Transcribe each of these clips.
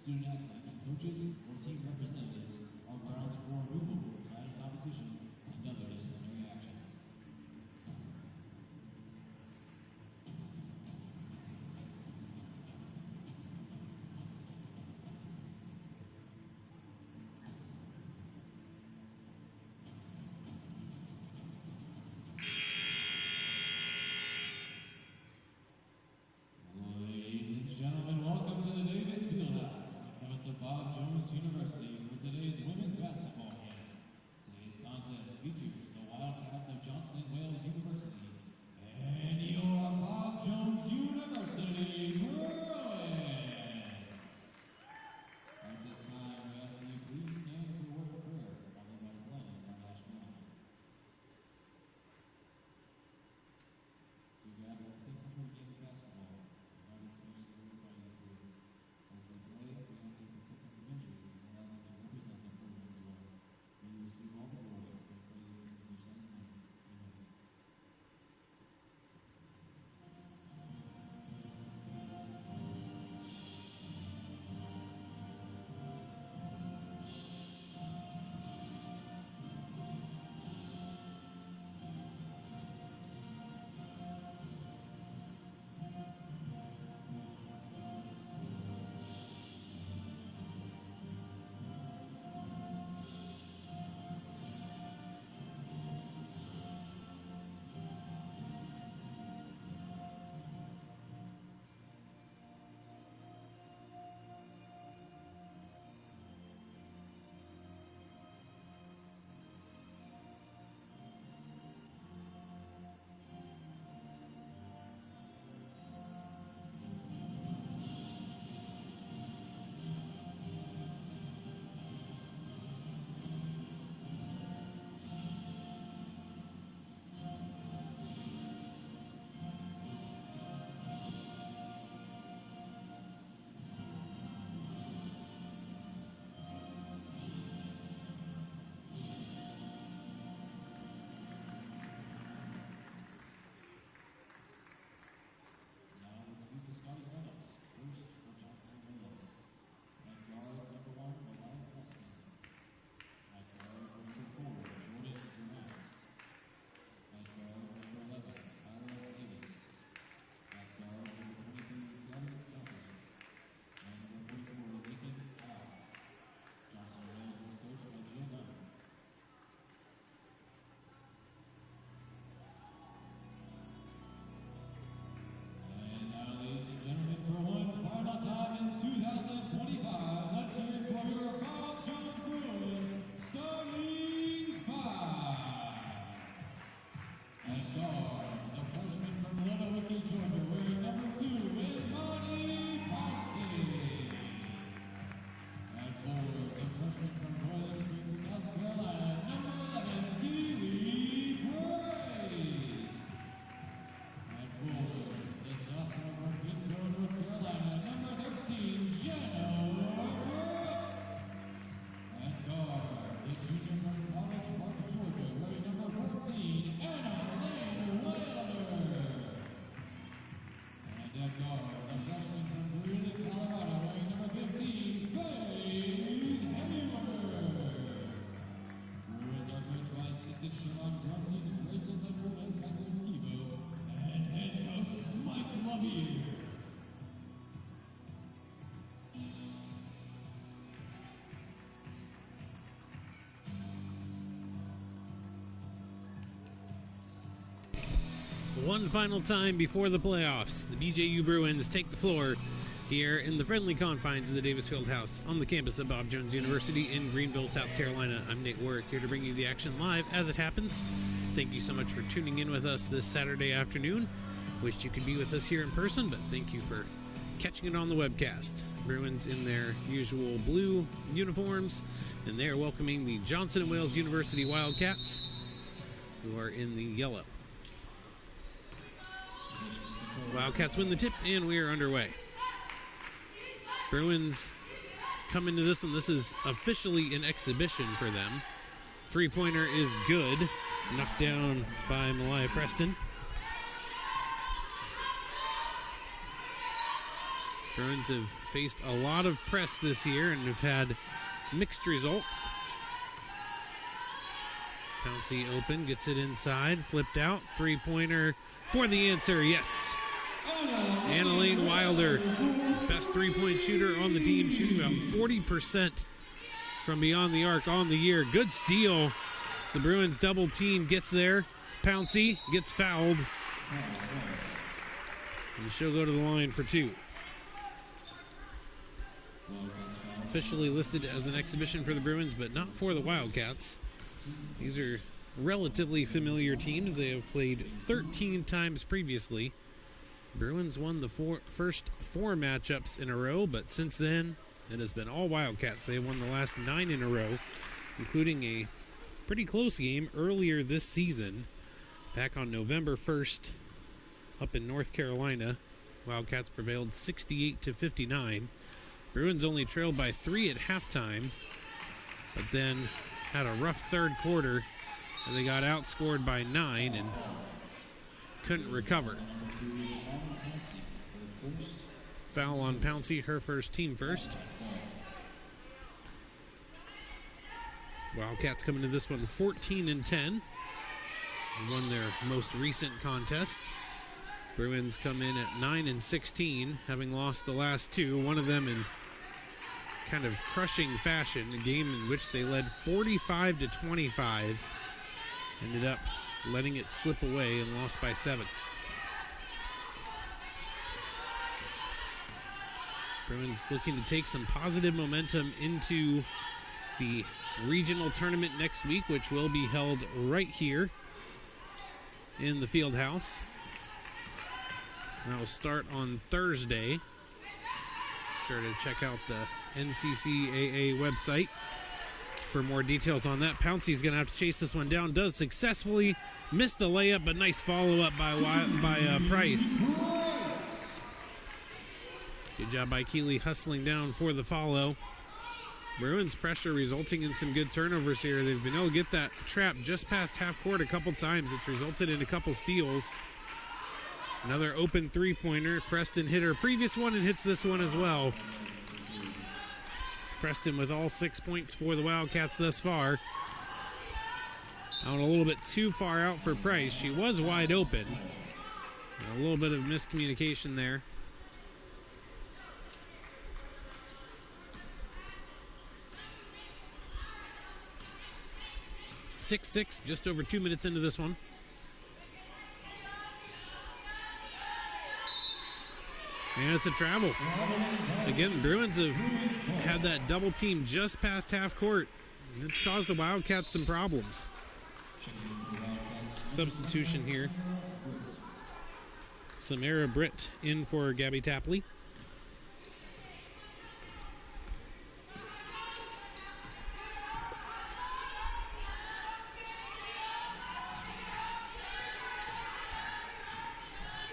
Student athletes, coaches, or team representatives are grounds for removal from the side of competition and other disciplinary actions. Ladies and gentlemen, welcome to the Davis Fieldhouse on the campus of Bob Jones University for today's women's basketball game. Today's contest features the Wildcats of Johnson and Wales University and your Bob Jones University Bruins. At this time, we ask that you please stand for a word of prayer, followed by playing our national anthem. To God, we're thankful for the game of basketball. All these coaches we're fighting for. As they play, we ask you to protect them from injury and allow them to represent them for as well. May you receive all the glory. We pray these things in your son's name. Amen. Now let's meet the starting lineups. First for Johnson and Wales. At guard number 1, Ryan Preston. At guard number 4, Jordan Durant. At guard number 11, Tyler Davis. At guard number 23, Gavin Tucker. And number 44, Lincoln Al. Johnson and Wales is coached by Jim Gunn. And now, ladies and gentlemen, for one final time in 2025, let's hear it for your Bob Jones Bruins starting 5. At guard, the freshman from Lenawiki, Georgia, wearing number 2 is Monty Pouncey. At forward, the freshman from Boiling Springs, South Carolina, number 11, Keely Grace. At forward, the sophomore from Pittsburgh, North Carolina, number 13, Jenna Brooks. At guard, the junior from College Park, Georgia, wearing number 14, Anna Lynn Wilder. And at guard, the freshman from Bruins, Colorado, wearing number 15, Faye Hemingway. Bruins are coached by assistant Sherlock Brunson, Grayson Ledford, and Kathleen Skibo, and head coach Mike Lovier. One final time before the playoffs, the BJU Bruins take the floor here in the friendly confines of the Davis Fieldhouse on the campus of Bob Jones University in Greenville, South Carolina. I'm Nate Warwick, here to bring you the action live as it happens. Thank you so much for tuning in with us this Saturday afternoon. Wished you could be with us here in person, but thank you for catching it on the webcast. Bruins in their usual blue uniforms, and they are welcoming the Johnson & Wales University Wildcats, who are in the yellow. Wildcats win the tip, and we are underway. Bruins come into this one. This is officially an exhibition for them. Three-pointer is good. Knocked down by Malaya Preston. Bruins have faced a lot of press this year and have had mixed results. Pouncey open, gets it inside, flipped out, three-pointer for the answer, yes. Annalene Wilder, best three-point shooter on the team, shooting about 40% from beyond the arc on the year. Good steal as the Bruins double team gets there. Pouncey gets fouled. And she'll go to the line for two. Officially listed as an exhibition for the Bruins, but not for the Wildcats. These are relatively familiar teams. They have played 13 times previously. Bruins won the first four matchups in a row, but since then, it has been all Wildcats. They have won the last 9 in a row, including a pretty close game earlier this season, back on November 1st, up in North Carolina. Wildcats prevailed 68-59. Bruins only trailed by 3 at halftime, but then had a rough third quarter, and they got outscored by 9 and couldn't recover. Foul on Pouncey, her first, team first. Wildcats coming to this one 14-10. Won their most recent contest. Bruins come in at 9-16, having lost the last 2, one of them in kind of crushing fashion, a game in which they led 45-25. Ended up letting it slip away and lost by 7. Bruins looking to take some positive momentum into the regional tournament next week, which will be held right here in the field house. That will start on Thursday. Sure to check out the NCCAA website for more details on that. Pouncey's going to have to chase this one down. Does successfully. Missed the layup, but nice follow-up by Price. Good job by Keeley hustling down for the follow. Bruins pressure resulting in some good turnovers here. They've been able to get that trap just past half court a couple times. It's resulted in a couple steals. Another open three-pointer. Preston hit her previous one and hits this one as well. Preston with all 6 points for the Wildcats thus far. Out a little bit too far out for Price. She was wide open. A little bit of miscommunication there. 6-6, just over 2 minutes into this one. And it's a travel. Again, the Bruins have had that double team just past half court. And it's caused the Wildcats some problems. Substitution here. Samara Britt in for Gabby Tapley.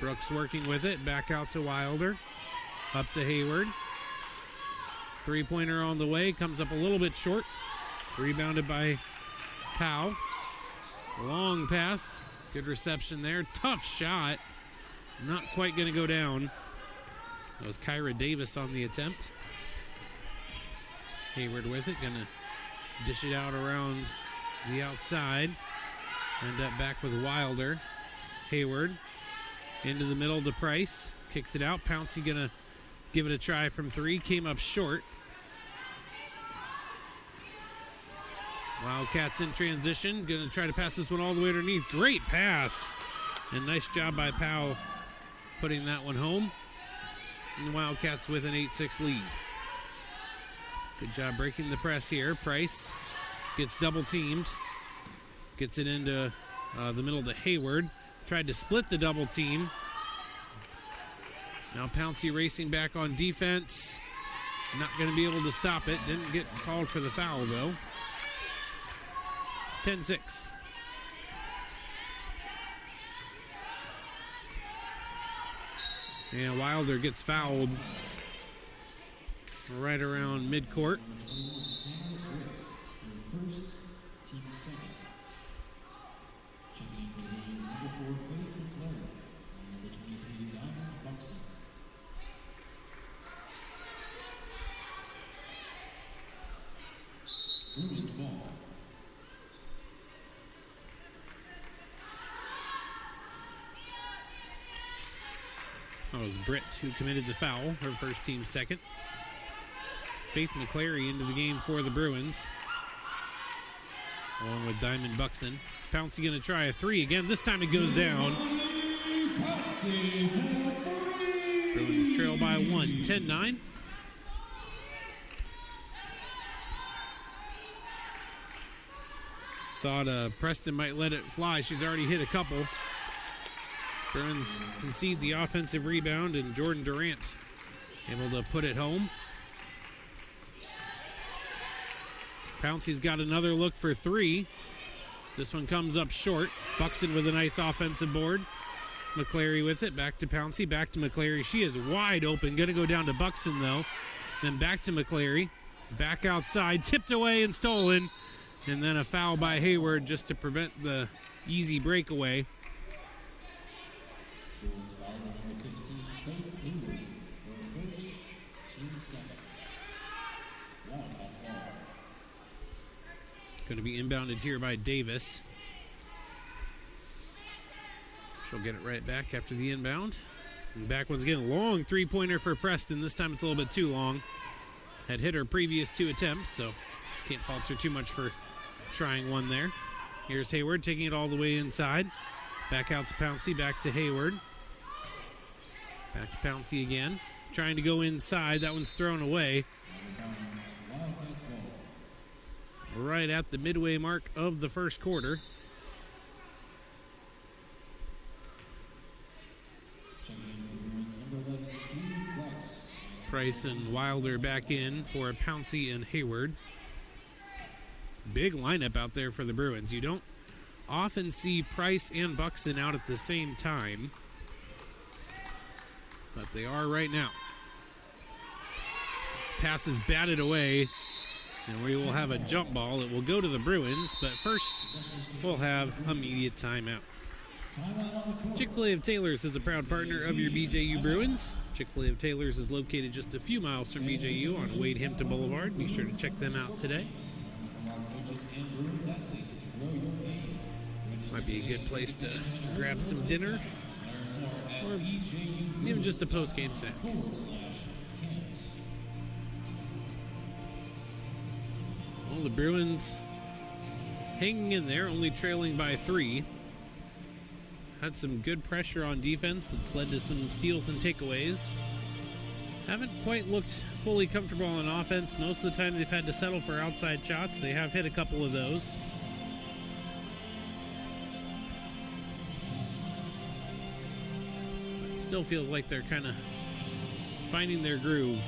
Brooks working with it, back out to Wilder, up to Hayward. Three-pointer on the way, comes up a little bit short. Rebounded by Powell. Long pass, good reception there. Tough shot, not quite going to go down. That was Kyra Davis on the attempt. Hayward with it, going to dish it out around the outside. End up back with Wilder. Hayward. Into the middle to Price. Kicks it out. Pouncey going to give it a try from 3. Came up short. Wildcats in transition. Going to try to pass this one all the way underneath. Great pass. And nice job by Powell putting that one home. And the Wildcats with an 8-6 lead. Good job breaking the press here. Price gets double teamed. Gets it into the middle to Hayward. Tried to split the double team. Now Pouncey racing back on defense. Not going to be able to stop it. Didn't get called for the foul, though. 10-6. And Wilder gets fouled right around midcourt. Bruins ball. That was Britt who committed the foul, her first team second. Faith McClary into the game for the Bruins, along with Diamond Buxton. Pouncey going to try a three again. This time it goes down. Bruins trail by one, 10-9. Thought Preston might let it fly. She's already hit a couple. Bruins concede the offensive rebound, and Jordan Durant able to put it home. Pouncey's got another look for three. This one comes up short. Buxton with a nice offensive board. McClary with it. Back to Pouncey. Back to McClary. She is wide open. Going to go down to Buxton, though. Then back to McClary. Back outside. Tipped away and stolen. And then a foul by Hayward just to prevent the easy breakaway. Bruins fouls on number 15, Faith Hayward, for first, team second. One, that's ball. Going to be inbounded here by Davis. She'll get it right back after the inbound. And back one's getting a long three-pointer for Preston. This time it's a little bit too long. Had hit her previous two attempts, so can't fault her too much for trying one there. Here's Hayward taking it all the way inside. Back out to Pouncey, back to Hayward. Back to Pouncey again. Trying to go inside. That one's thrown away. Right at the midway mark of the first quarter. Price and Wilder back in for Pouncey and Hayward. Big lineup out there for the Bruins. You don't often see Price and Buxton out at the same time, but they are right now. Pass is batted away, and we will have a jump ball. It will go to the Bruins, but first we'll have immediate timeout. Chick-fil-A of Taylor's is a proud partner of your BJU Bruins. Chick-fil-A of Taylor's is located just a few miles from BJU on Wade Hampton Boulevard. Be sure to check them out today. Might be a good place to grab some dinner or even just a post-game snack. Well, the Bruins hanging in there, only trailing by 3. Had some good pressure on defense that's led to some steals and takeaways. Haven't quite looked fully comfortable on offense. Most of the time they've had to settle for outside shots. They have hit a couple of those. But it still feels like they're kind of finding their groove.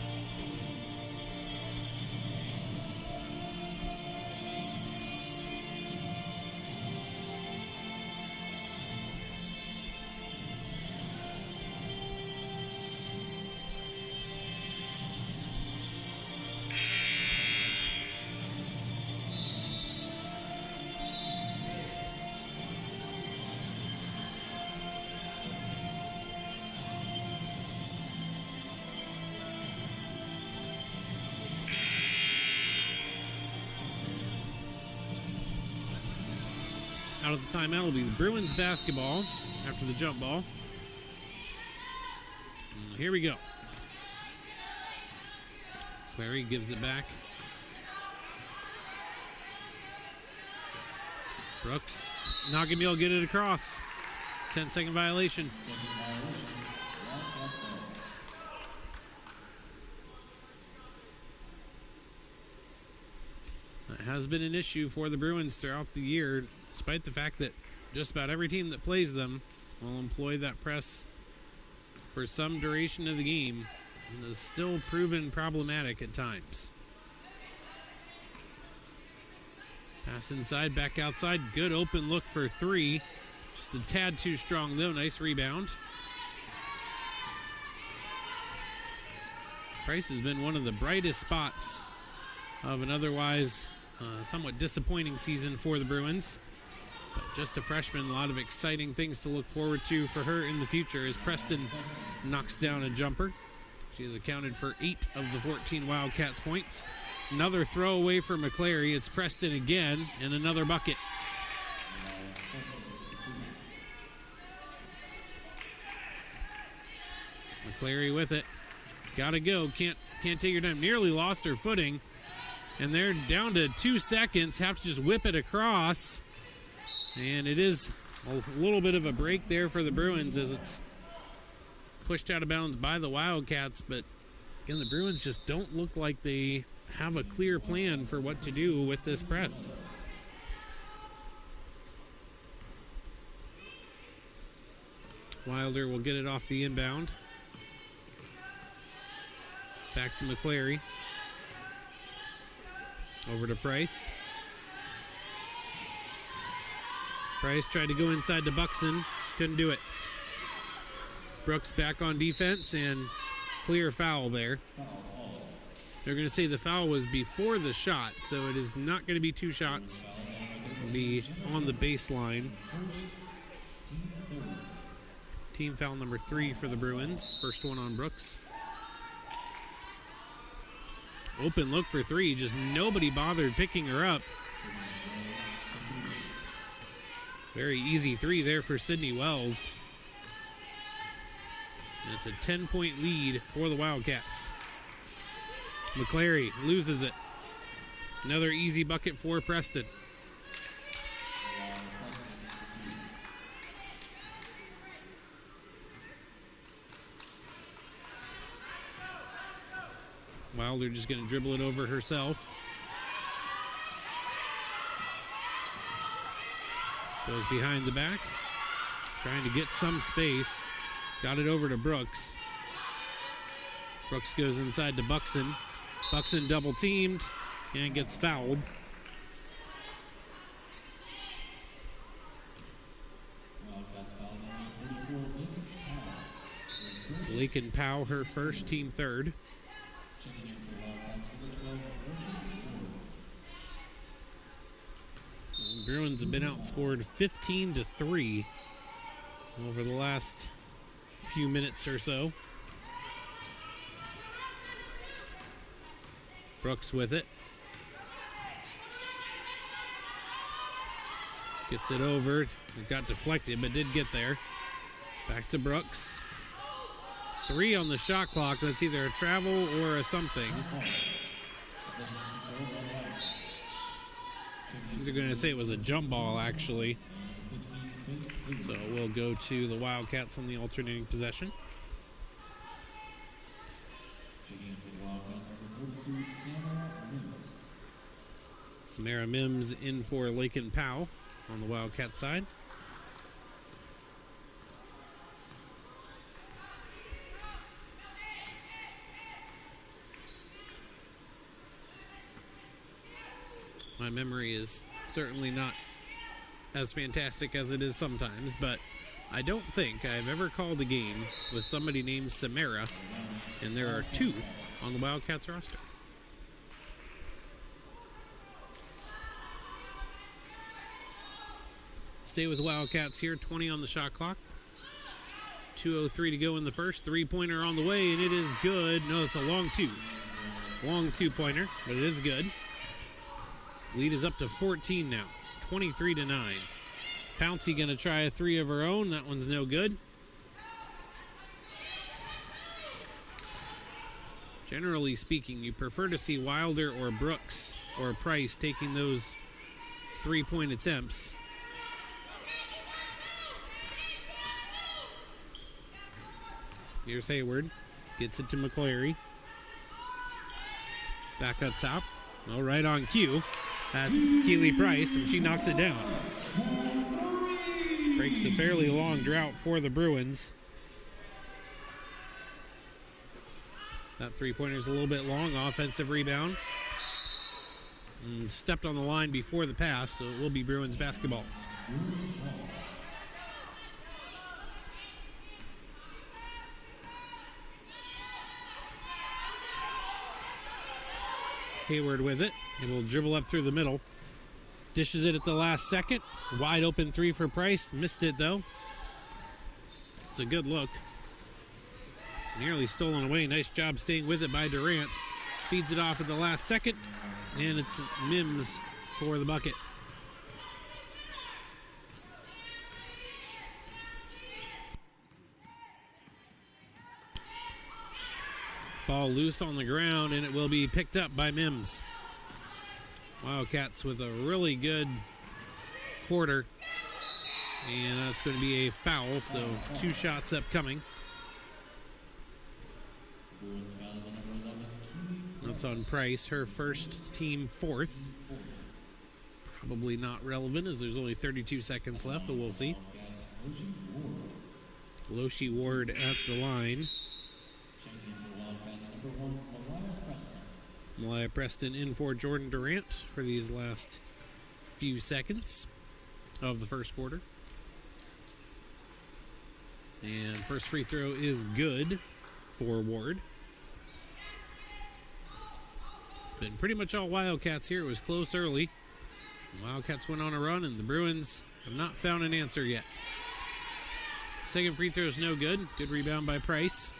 Out of the timeout will be the Bruins basketball after the jump ball. And here we go. Clary gives it back. Brooks, Nagamil get it across. 10-second violation. That has been an issue for the Bruins throughout the year, despite the fact that just about every team that plays them will employ that press for some duration of the game, and is still proven problematic at times. Pass inside, back outside. Good open look for 3. Just a tad too strong, though. Nice rebound. Price has been one of the brightest spots of an otherwise somewhat disappointing season for the Bruins. But just a freshman, a lot of exciting things to look forward to for her in the future as Preston knocks down a jumper. She has accounted for 8 of the 14 Wildcats points. Another throwaway for McClary. It's Preston again, and another bucket. McClary with it. Gotta go. Can't take your time. Nearly lost her footing. And they're down to 2 seconds. Have to just whip it across. And it is a little bit of a break there for the Bruins as it's pushed out of bounds by the Wildcats. But again, the Bruins just don't look like they have a clear plan for what to do with this press. Wilder will get it off the inbound. Back to McClary. Over to Price. Price tried to go inside to Buxton. Couldn't do it. Brooks back on defense and clear foul there. They're going to say the foul was before the shot, so it is not going to be 2 shots. It'll be on the baseline. Team foul number 3 for the Bruins. First one on Brooks. Open look for 3. Just nobody bothered picking her up. Very easy 3 there for Sydney Wells. And it's a 10-point lead for the Wildcats. McClary loses it. Another easy bucket for Preston. Wilder just going to dribble it over herself. Goes behind the back. Trying to get some space. Got it over to Brooks. Brooks goes inside to Buxton. Buxton double teamed and gets fouled. It's Lakin Powell, her first, team third. The Bruins have been outscored 15-3 over the last few minutes or so. Brooks with it. Gets it over. It got deflected, but did get there. Back to Brooks. 3 on the shot clock. That's either a travel or a something. They're going to say it was a jump ball, actually. So we'll go to the Wildcats on the alternating possession. Samara Mims in for Lakin Powell on the Wildcat side. My memory is certainly not as fantastic as it is sometimes, but I don't think I've ever called a game with somebody named Samara, and there are 2 on the Wildcats roster. Stay with Wildcats here, 20 on the shot clock. 2:03 to go in the first. 3-pointer on the way, and it is good. No, it's a long 2. Long 2-pointer, but it is good. Lead is up to 14 now, 23-9. Pouncey going to try a 3 of her own. That one's no good. Generally speaking, you prefer to see Wilder or Brooks or Price taking those 3-point attempts. Here's Hayward. Gets it to McClary. Back up top. Oh, right on cue. That's Keely Price, and she knocks it down. Breaks a fairly long drought for the Bruins. That 3-pointer's a little bit long. Offensive rebound. And stepped on the line before the pass, so it will be Bruins basketball. Hayward with it. He will dribble up through the middle. Dishes it at the last second. Wide open 3 for Price. Missed it, though. It's a good look. Nearly stolen away. Nice job staying with it by Durant. feeds it off at the last second, and it's Mims for the bucket. Ball loose on the ground, and it will be picked up by Mims. Wildcats with a really good quarter, and that's going to be a foul, so 2 shots upcoming. That's on Price, her first, team 4th. Probably not relevant as there's only 32 seconds left, but we'll see. Loshi Ward at the line. Malaya Preston in for Jordan Durant for these last few seconds of the first quarter. And first free throw is good for Ward. It's been pretty much all Wildcats here. It was close early. The Wildcats went on a run, and the Bruins have not found an answer yet. Second free throw is no good. Good rebound by Price.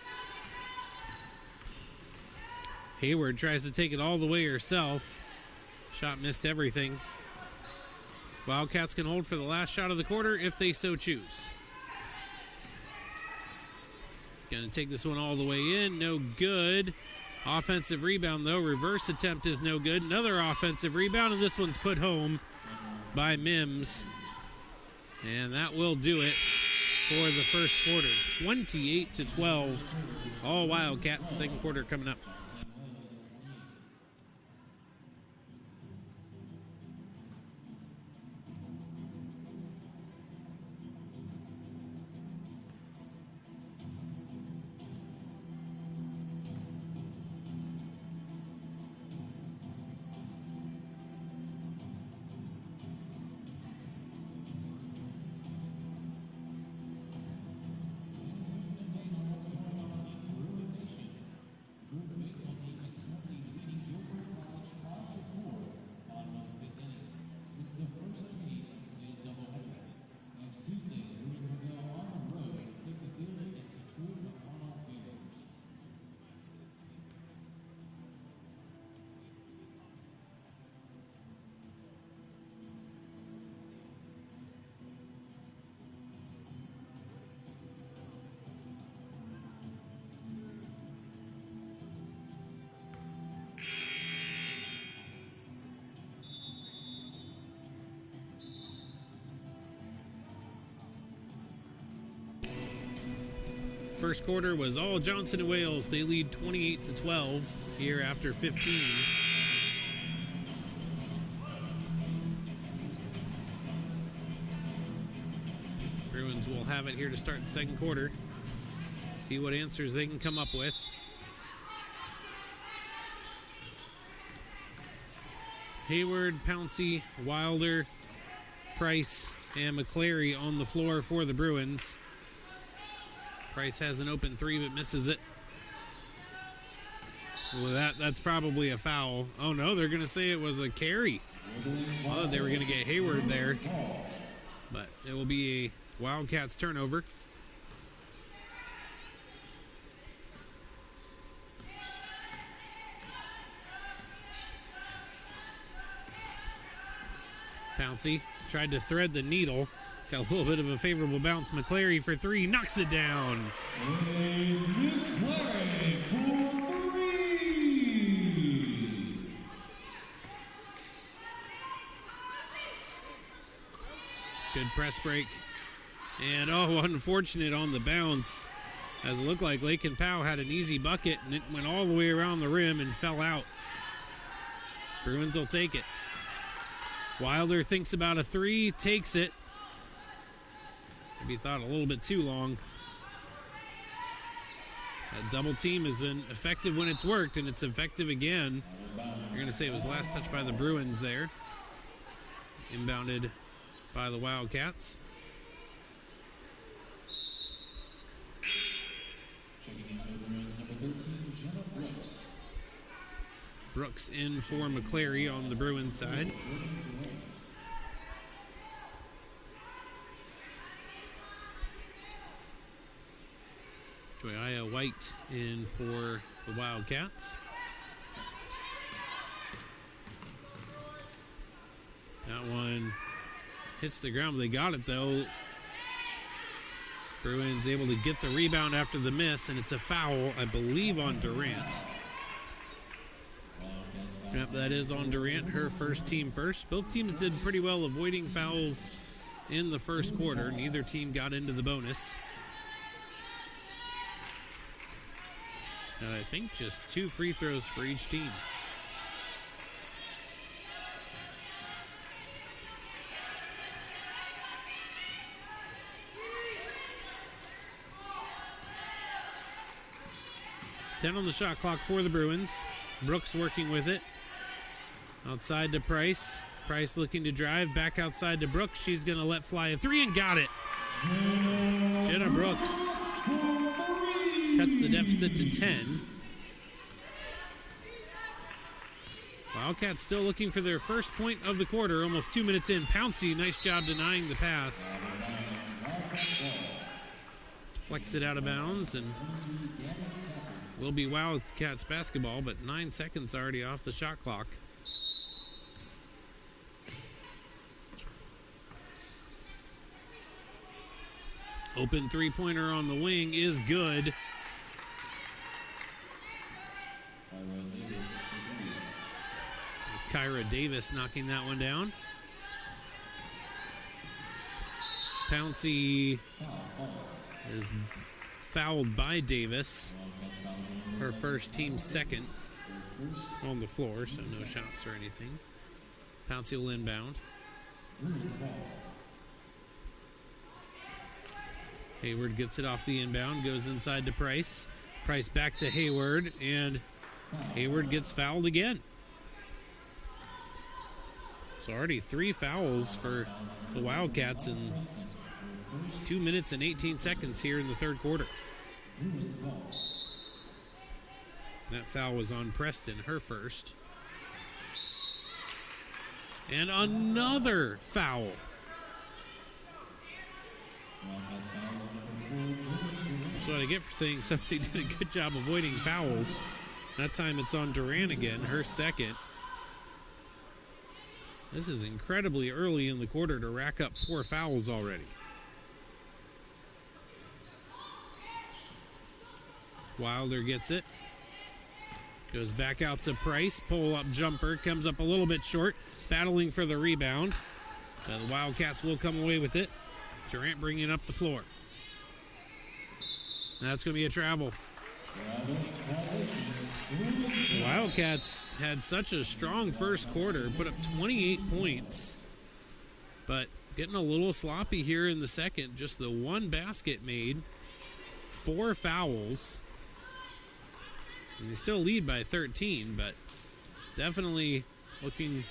Hayward tries to take it all the way herself. Shot missed everything. Wildcats can hold for the last shot of the quarter if they so choose. Gonna take this one all the way in. No good. Offensive rebound, though. Reverse attempt is no good. Another offensive rebound, and this one's put home by Mims. And that will do it for the first quarter. 28-12. All Wildcats. Second quarter coming up. First quarter was all Johnson and Wales. They lead 28-12 here after 15. Bruins will have it here to start the second quarter. See what answers they can come up with. Hayward, Pouncey, Wilder, Price, and McClary on the floor for the Bruins. Price has an open 3 but misses it. Well, that's probably a foul. Oh no, they're going to say it was a carry. Oh, they were going to get Hayward there. But it will be a Wildcats turnover. Pouncey tried to thread the needle. Got a little bit of a favorable bounce. McClary for 3, knocks it down. McClary for 3. Good press break. And oh, unfortunate on the bounce. As it looked like Lakin Powell had an easy bucket, and it went all the way around the rim and fell out. Bruins will take it. Wilder thinks about a 3, takes it. Maybe thought a little bit too long. That double team has been effective when it's worked, and it's effective again. You're going to say it was last touch by the Bruins there. Inbounded by the Wildcats. Checking in for the Bruins, number 13, Jenna Brooks. Brooks in for McClary on the Bruins side. Joyaya White in for the Wildcats. That one hits the ground, but they got it though. Bruins able to get the rebound after the miss, and it's a foul, I believe, on Durant. Yep, that is on Durant, her first team first. Both teams did pretty well avoiding fouls in the first quarter. Neither team got into the bonus. And I think just 2 free throws for each team. $10 on the shot clock for the Bruins. Brooks working with it. Outside to Price. Price looking to drive. Back outside to Brooks. She's going to let fly a 3 and got it. Jenna Brooks cuts the deficit to 10. Wildcats still looking for their first point of the quarter. Almost 2 minutes in. Pouncey, nice job denying the pass. Flex it out of bounds and will be Wildcats basketball, but 9 seconds already off the shot clock. Open three-pointer on the wing is good. There's Kyra Davis knocking that one down. Pouncey is fouled by Davis. Her first, team second on the floor, so no shots or anything. Pouncey will inbound. Hayward gets it off the inbound, goes inside to Price. Price back to Hayward, and Hayward gets fouled again. So already 3 fouls for the Wildcats in 2 minutes and 18 seconds here in the third quarter. That foul was on Preston, her first. And another foul. That's what I get for saying somebody did a good job avoiding fouls. That time it's on Durant again, her second. This is incredibly early in the quarter to rack up 4 fouls already. Wilder gets it. Goes back out to Price. Pull-up jumper. Comes up a little bit short. Battling for the rebound. The Wildcats will come away with it. Durant bringing up the floor. That's going to be a travel. The Wildcats had such a strong first quarter. Put up 28 points. But getting a little sloppy here in the second. Just the 1 basket made. 4 fouls. And they still lead by 13, but definitely looking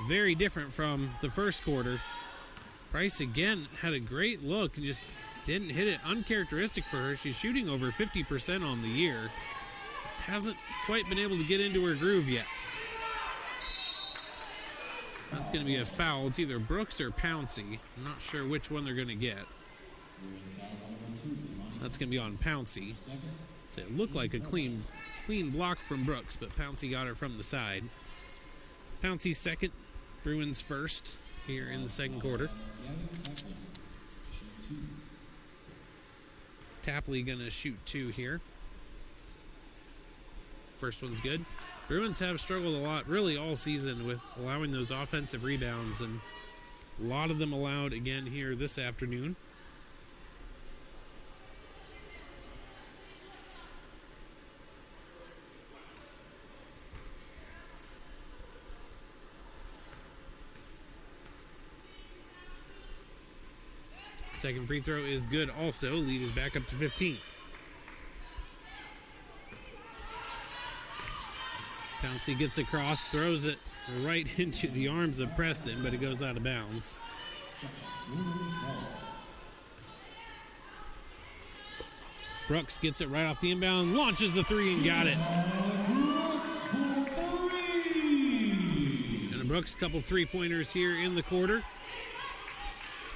very different from the first quarter. Price again had a great look and just didn't hit it. Uncharacteristic for her. She's shooting over 50% on the year. Just hasn't quite been able to get into her groove yet. That's going to be a foul. It's either Brooks or Pouncey. I'm not sure which one they're going to get. That's going to be on Pouncey. So it looked like a clean block from Brooks, but Pouncey got her from the side. Pouncey second, Bruins first here in the second quarter. Tapley gonna shoot 2 here. First one's good. Bruins have struggled a lot really all season with allowing those offensive rebounds, and a lot of them allowed again here this afternoon. Second free throw is good also. Lead is back up to 15. Pouncey gets across, throws it right into the arms of Preston, but it goes out of bounds. Brooks gets it right off the inbound, launches the 3 and got it. And a Brooks couple 3-pointers here in the quarter.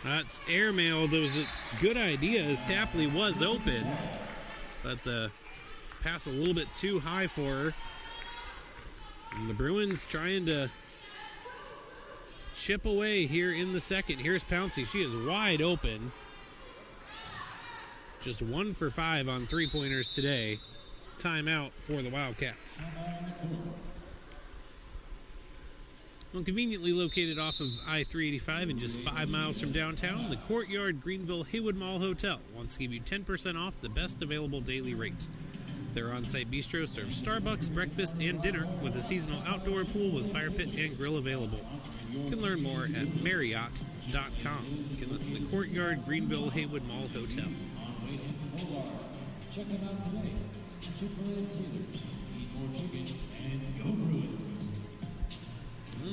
That's airmailed. It was a good idea as Tapley was open, but the pass a little bit too high for her. And the Bruins trying to chip away here in the second. Here's Pouncey. She is wide open. Just 1 for 5 on three-pointers today. Timeout for the Wildcats. Well, conveniently located off of I-385 and just 5 miles from downtown, the Courtyard Greenville Haywood Mall Hotel wants to give you 10% off the best available daily rate. Their on-site bistro serves Starbucks, breakfast, and dinner with a seasonal outdoor pool with fire pit and grill available. You can learn more at Marriott.com. Again, that's the Courtyard Greenville Haywood Mall Hotel. Check them out today. Chick-fil-A Steelers. Eat more chicken and go Bruins.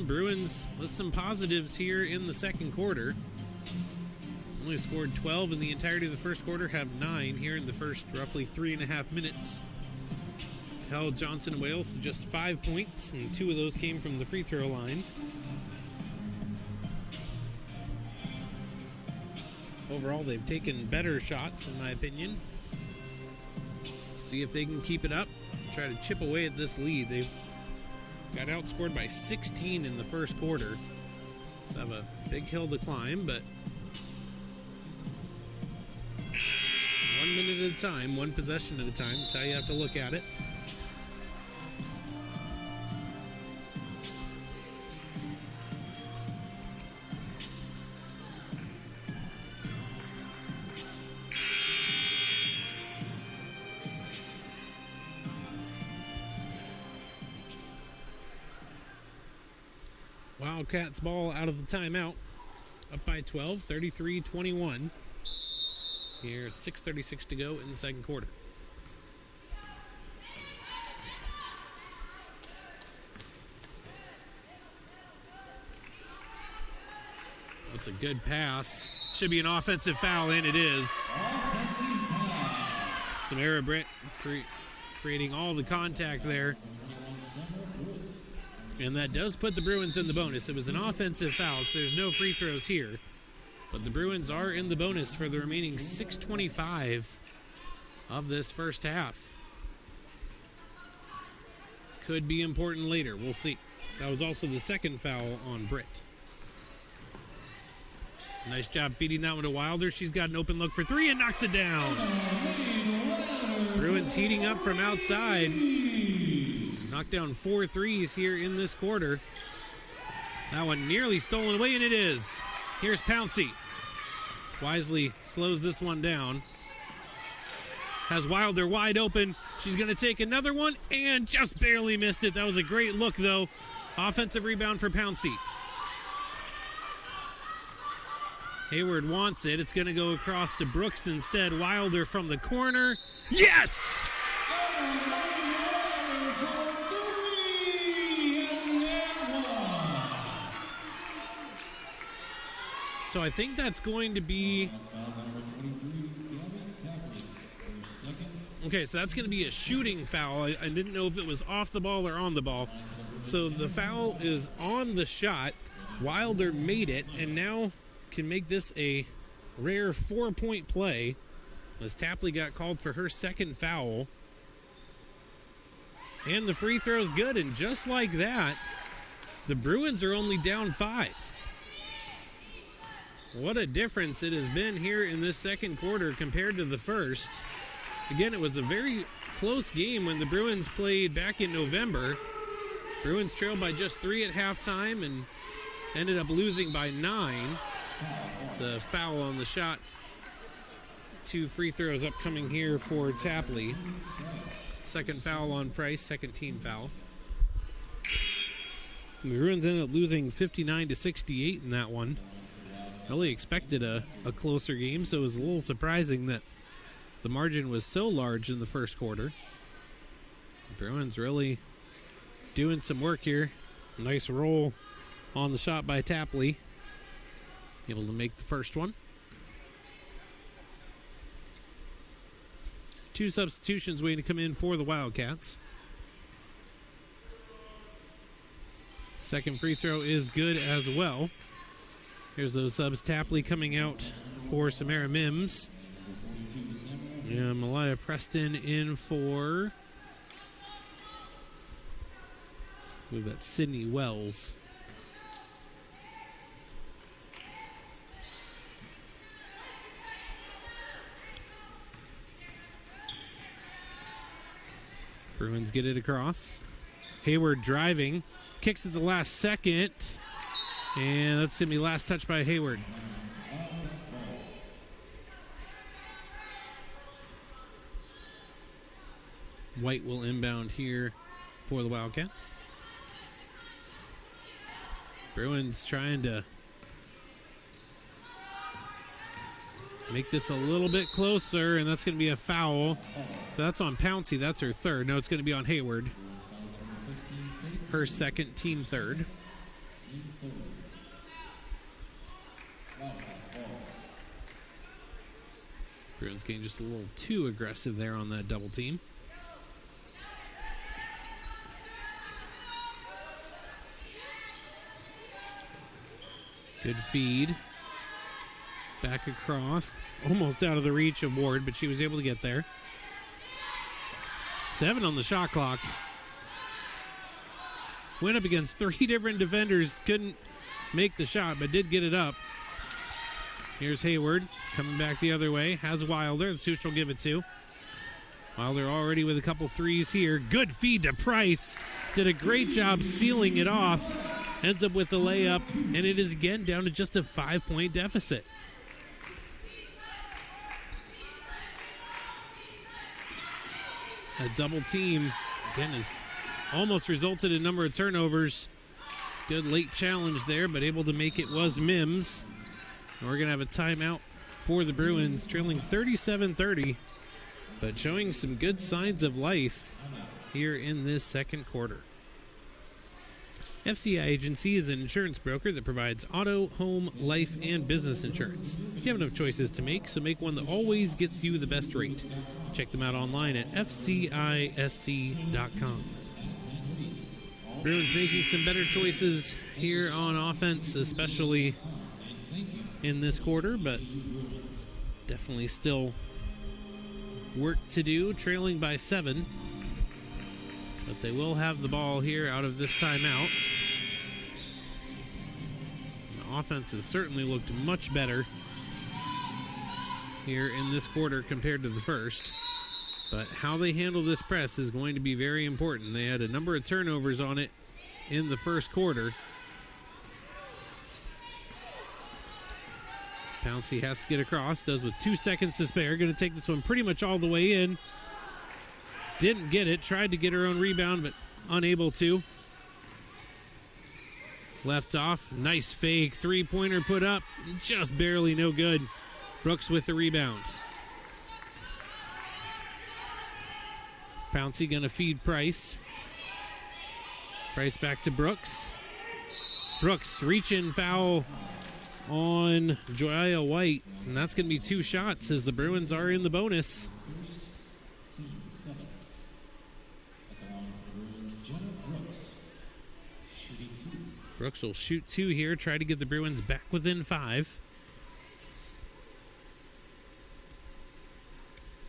Bruins with some positives here in the second quarter. Only scored 12 in the entirety of the first quarter, have 9 here in the first roughly 3.5 minutes. Held Johnson Wales to just 5 points, and 2 of those came from the free throw line. Overall, they've taken better shots, in my opinion. See if they can keep it up, try to chip away at this lead. They've got outscored by 16 in the first quarter. So have a big hill to climb, but 1 minute at a time, 1 possession at a time. That's how you have to look at it. Wildcats ball out of the timeout. Up by 12, 33-21. Here's 6:36 to go in the second quarter. That's a good pass. Should be an offensive foul, and it is. Samara Britt creating all the contact there. And that does put the Bruins in the bonus. It was an offensive foul, so there's no free throws here. But the Bruins are in the bonus for the remaining 6:25 of this first half. Could be important later. We'll see. That was also the second foul on Britt. Nice job feeding that one to Wilder. She's got an open look for 3 and knocks it down. Bruins heating up from outside. Knocked down 4 threes here in this quarter. That one nearly stolen away, and it is. Here's Pouncey. Wisely slows this one down. Has Wilder wide open. She's going to take another one and just barely missed it. That was a great look, though. Offensive rebound for Pouncey. Hayward wants it. It's going to go across to Brooks instead. Wilder from the corner. Yes! So I think that's going to be... Okay, so that's going to be a shooting foul. I didn't know if it was off the ball or on the ball. So the foul is on the shot. Wilder made it, and now can make this a rare 4-point play as Tapley got called for her second foul. And the free throw's good, and just like that, the Bruins are only down 5. What a difference it has been here in this second quarter compared to the first. Again, it was a very close game when the Bruins played back in November. Bruins trailed by just 3 at halftime and ended up losing by 9. It's a foul on the shot. 2 free throws upcoming here for Tapley. Second foul on Price, second team foul. The Bruins ended up losing 59-68 in that one. Really expected a closer game, so it was a little surprising that the margin was so large in the first quarter. The Bruins really doing some work here. Nice roll on the shot by Tapley. Able to make the first one. 2 substitutions waiting to come in for the Wildcats. Second free throw is good as well. Here's those subs. Tapley coming out for Samara Mims. And Malaya Preston in for... I believe that's Sydney Wells. Bruins get it across. Hayward driving. Kicks at the last second. And that's going to be last touch by Hayward. White will inbound here for the Wildcats. Bruins trying to make this a little bit closer, and that's going to be a foul. That's on Pouncey. That's her third. No, it's going to be on Hayward. Her second, team third. Bruins getting just a little too aggressive there on that double team. Good feed. Back across. Almost out of the reach of Ward, but she was able to get there. 7 on the shot clock. Went up against 3 different defenders. Couldn't make the shot, but did get it up. Here's Hayward coming back the other way. Has Wilder. That's who she'll give it to. Wilder already with a couple threes here. Good feed to Price. Did a great job sealing it off. Ends up with the layup, and it is again down to just a 5-point deficit. A double team, again, has almost resulted in a number of turnovers. Good late challenge there, but able to make it was Mims. And we're going to have a timeout for the Bruins, trailing 37-30, but showing some good signs of life here in this second quarter. FCI Agency is an insurance broker that provides auto, home, life, and business insurance. You have enough choices to make, so make one that always gets you the best rate. Check them out online at fcisc.com. Bruins making some better choices here on offense, especially in this quarter, but definitely still work to do, trailing by 7. But they will have the ball here out of this timeout. The offense has certainly looked much better here in this quarter compared to the first. But how they handle this press is going to be very important. They had a number of turnovers on it in the first quarter. Pouncey has to get across, does with 2 seconds to spare. Going to take this one pretty much all the way in. Didn't get it, tried to get her own rebound, but unable to. Left off, nice fake, 3-pointer put up, just barely no good. Brooks with the rebound. Pouncey gonna feed Price. Price back to Brooks. Brooks reach-in foul on Joya White, and that's gonna be 2 shots as the Bruins are in the bonus. Brooks will shoot 2 here, try to get the Bruins back within 5.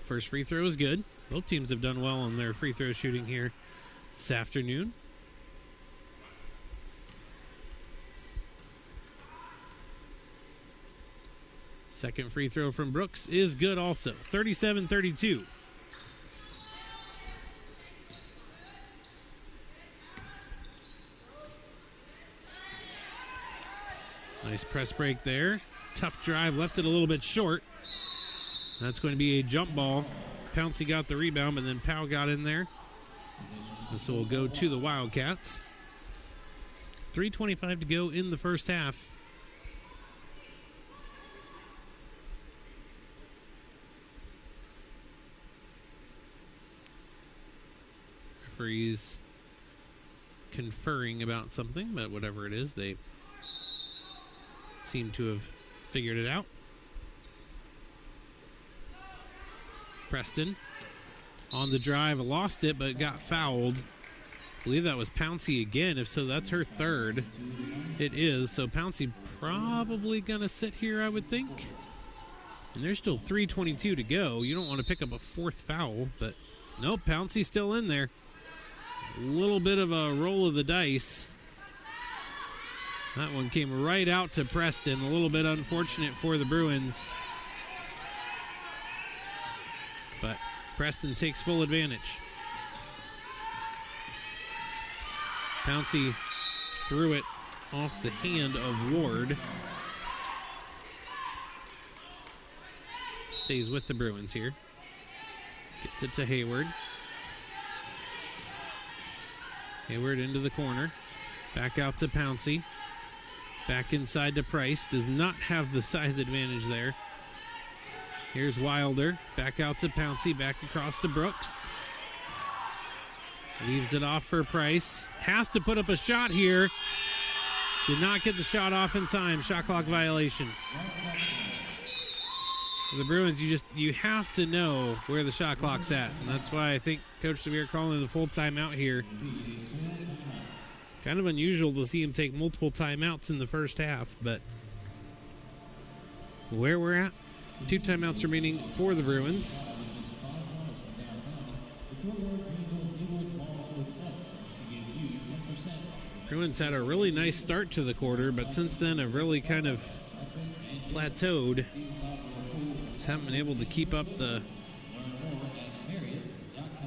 First free throw is good. Both teams have done well on their free throw shooting here this afternoon. Second free throw from Brooks is good also. 37-32. Nice press break there. Tough drive, left it a little bit short. That's going to be a jump ball. Pouncey got the rebound, but then Powell got in there. This will go to the Wildcats. 3:25 to go in the first half. Referees conferring about something, but whatever it is, they seem to have figured it out. Preston on the drive, lost it, but got fouled. I believe that was Pouncey again. If so, that's her third. It is. So Pouncey probably going to sit here, I would think. And there's still 3:22 to go. You don't want to pick up a 4th foul, but nope, Pouncey's still in there. A little bit of a roll of the dice. That one came right out to Preston. A little bit unfortunate for the Bruins. But Preston takes full advantage. Pouncey threw it off the hand of Ward. Stays with the Bruins here. Gets it to Hayward. Hayward into the corner. Back out to Pouncey. Back inside to Price. Does not have the size advantage there. Here's Wilder. Back out to Pouncey. Back across to Brooks. Leaves it off for Price. Has to put up a shot here. Did not get the shot off in time. Shot clock violation. For the Bruins, you have to know where the shot clock's at. And that's why I think Coach Severe calling the full timeout here. Kind of unusual to see him take multiple timeouts in the first half, but where we're at, 2 timeouts remaining for the Bruins. Bruins had a really nice start to the quarter, but since then have really kind of plateaued. Just haven't been able to keep up the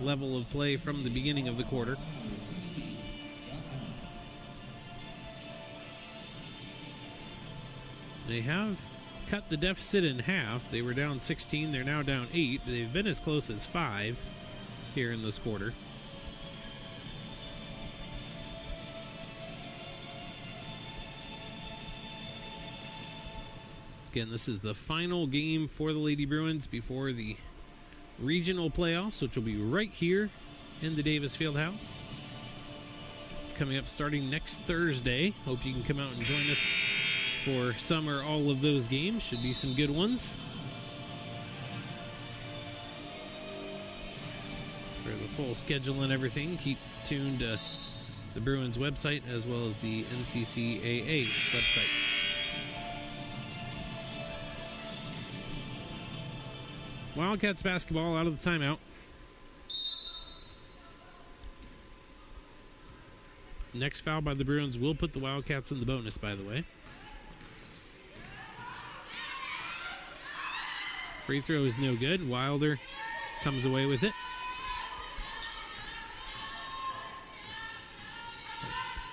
level of play from the beginning of the quarter. They have cut the deficit in half. They were down 16. They're now down 8. They've been as close as 5 here in this quarter. Again, this is the final game for the Lady Bruins before the regional playoffs, which will be right here in the Davis Fieldhouse. It's coming up starting next Thursday. Hope you can come out and join us for some or all of those games. Should be some good ones. For the full schedule and everything, keep tuned to the Bruins website as well as the NCCAA website. Wildcats basketball out of the timeout. Next foul by the Bruins will put the Wildcats in the bonus, by the way. Free throw is no good. Wilder comes away with it.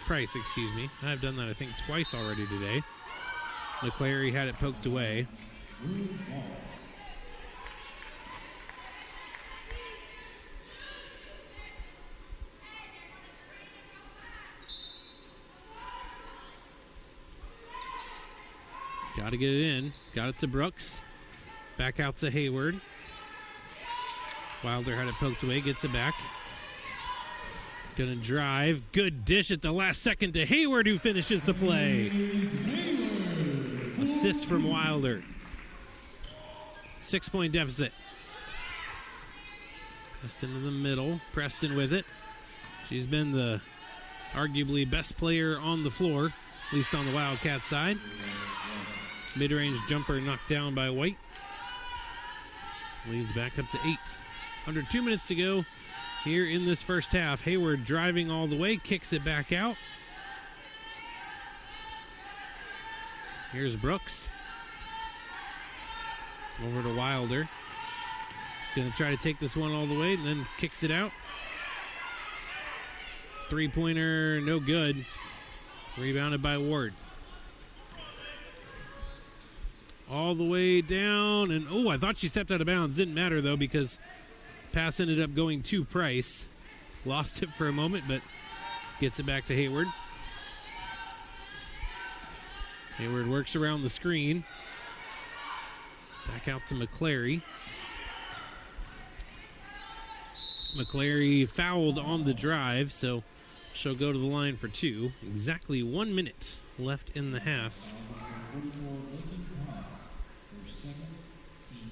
Price, excuse me. I've done that, I think, twice already today. McClary had it poked away. Got to get it in. Got it to Brooks. Back out to Hayward. Wilder had it poked away. Gets it back. Gonna drive. Good dish at the last second to Hayward, who finishes the play. Assist from Wilder. 6-point deficit. Preston in the middle. Preston with it. She's been the arguably best player on the floor, at least on the Wildcat side. Mid-range jumper knocked down by White. Leads back up to 8. Under 2 minutes to go here in this first half. Hayward driving all the way, kicks it back out. Here's Brooks. Over to Wilder. He's going to try to take this one all the way and then kicks it out. 3-pointer, no good. Rebounded by Ward. All the way down, and I thought she stepped out of bounds. Didn't matter, though, because pass ended up going to Price. Lost it for a moment, but gets it back to Hayward. Hayward works around the screen. Back out to McClary. McClary fouled on the drive, so she'll go to the line for 2. Exactly 1 minute left in the half.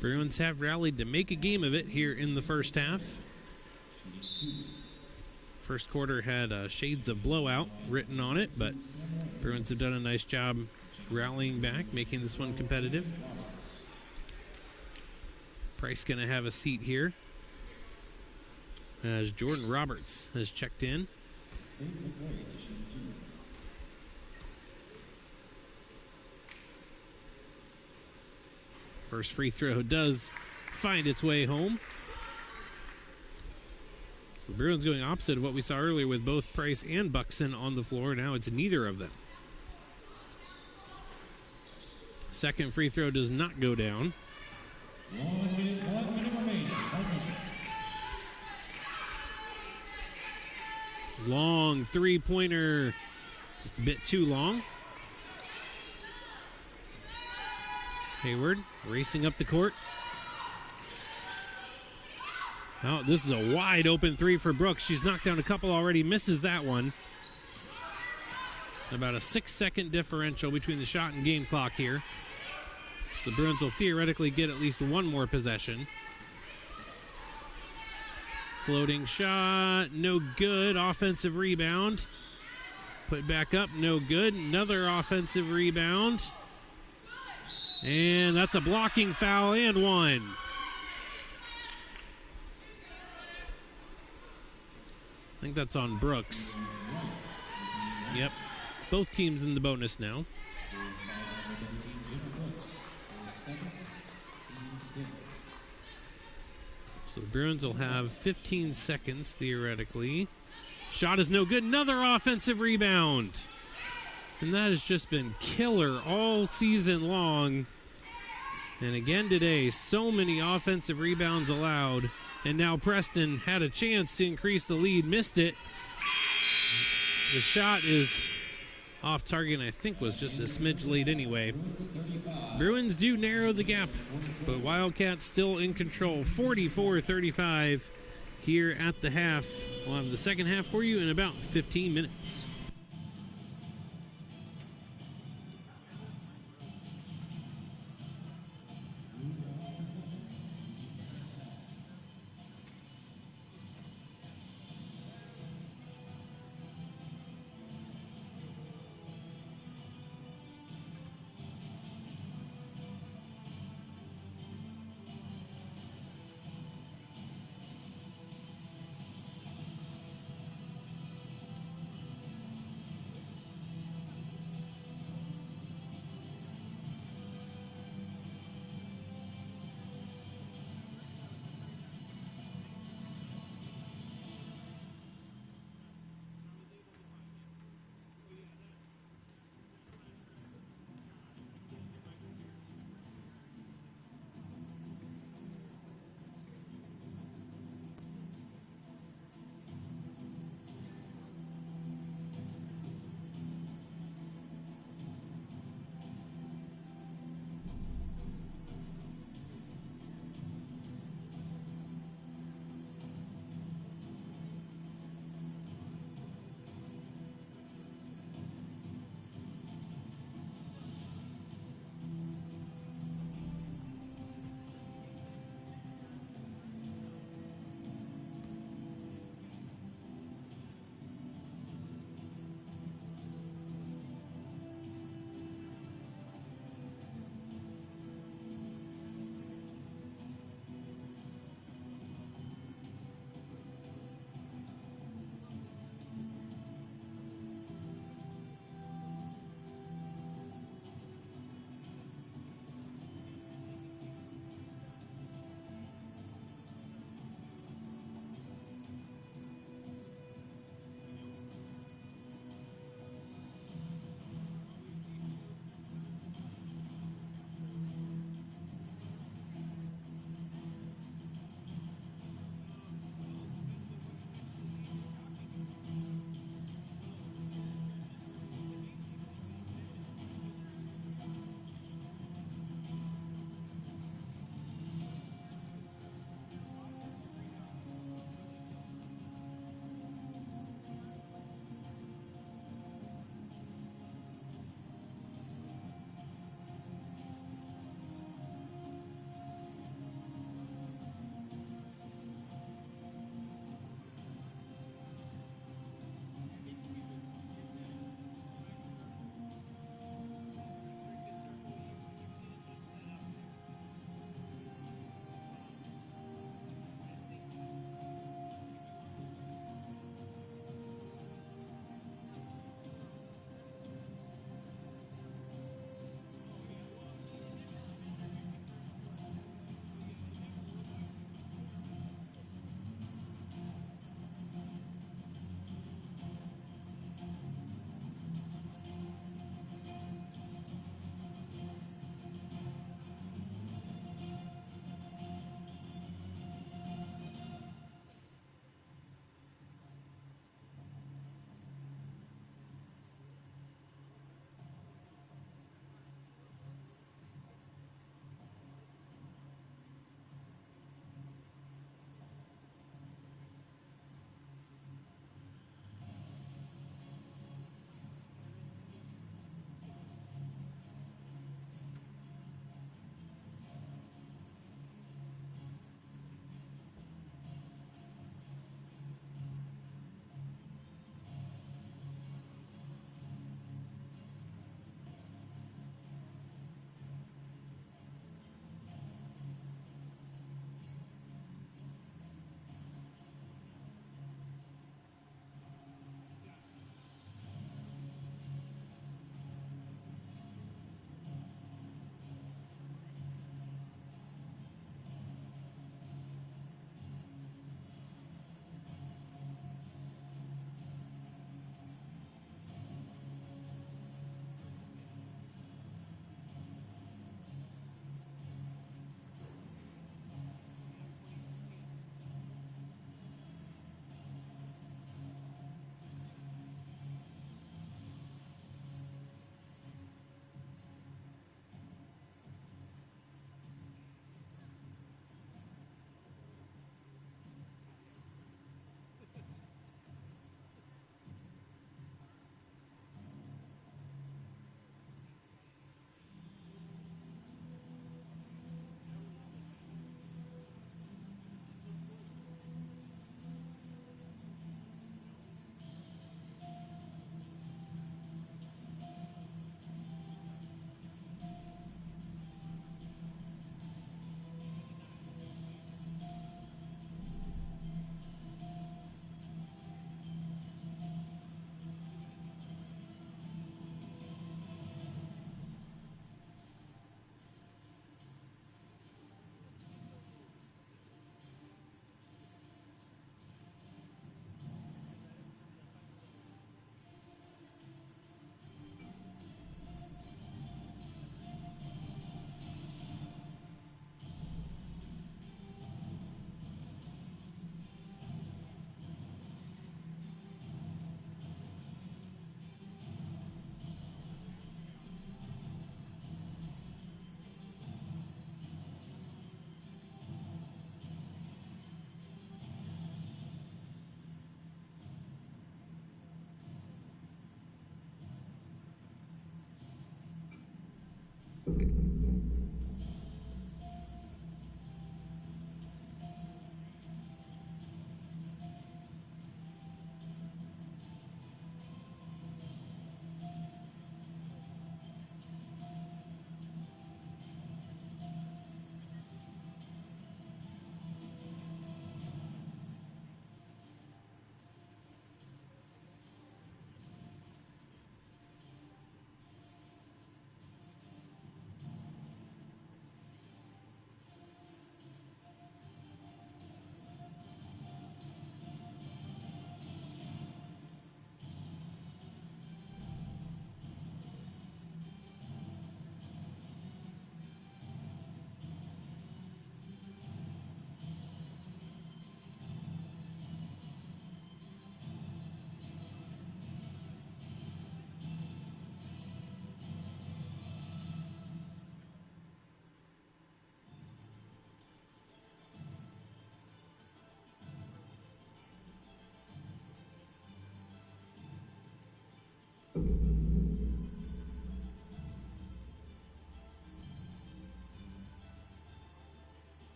Bruins have rallied to make a game of it here in the first half. First quarter had shades of blowout written on it, but Bruins have done a nice job rallying back, making this one competitive. Price going to have a seat here as Jordan Roberts has checked in. First free throw does find its way home. The Bruins going opposite of what we saw earlier with both Price and Buxton on the floor. Now it's neither of them. Second free throw does not go down. 1 minute remaining. Long three-pointer. Just a bit too long. Hayward racing up the court. Oh, this is a wide open three for Brooks. She's knocked down a couple already, misses that one. About a 6-second differential between the shot and game clock here. The Bruins will theoretically get at least one more possession. Floating shot, no good. Offensive rebound. Put back up, no good. Another offensive rebound. And that's a blocking foul and one. I think that's on Brooks. Yep. Both teams in the bonus now. So the Bruins will have 15 seconds, theoretically. Shot is no good. Another offensive rebound. And that has just been killer all season long. And again today, so many offensive rebounds allowed. And now Preston had a chance to increase the lead, missed it. The shot is off target, and I think was just a smidge late anyway. Bruins do narrow the gap, but Wildcats still in control. 44-35 here at the half. We'll have the second half for you in about 15 minutes.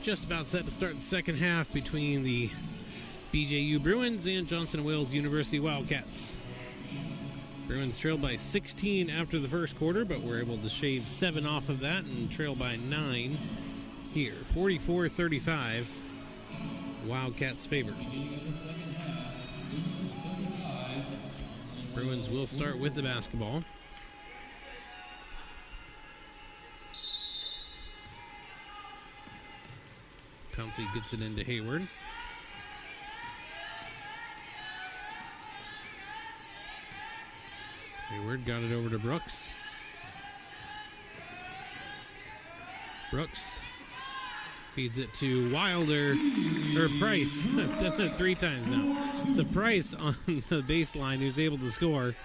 just about set to start the second half between the BJU Bruins and Johnson & Wales University Wildcats. Bruins trailed by 16 after the first quarter, but were able to shave 7 off of that and trail by 9 here. 44-35, Wildcats favor. Bruins will start with the basketball. Pouncey gets it into Hayward. Hayward got it over to Brooks. Brooks feeds it to Wilder, or Price. I've done that 3 times now. To Price on the baseline, who's able to score.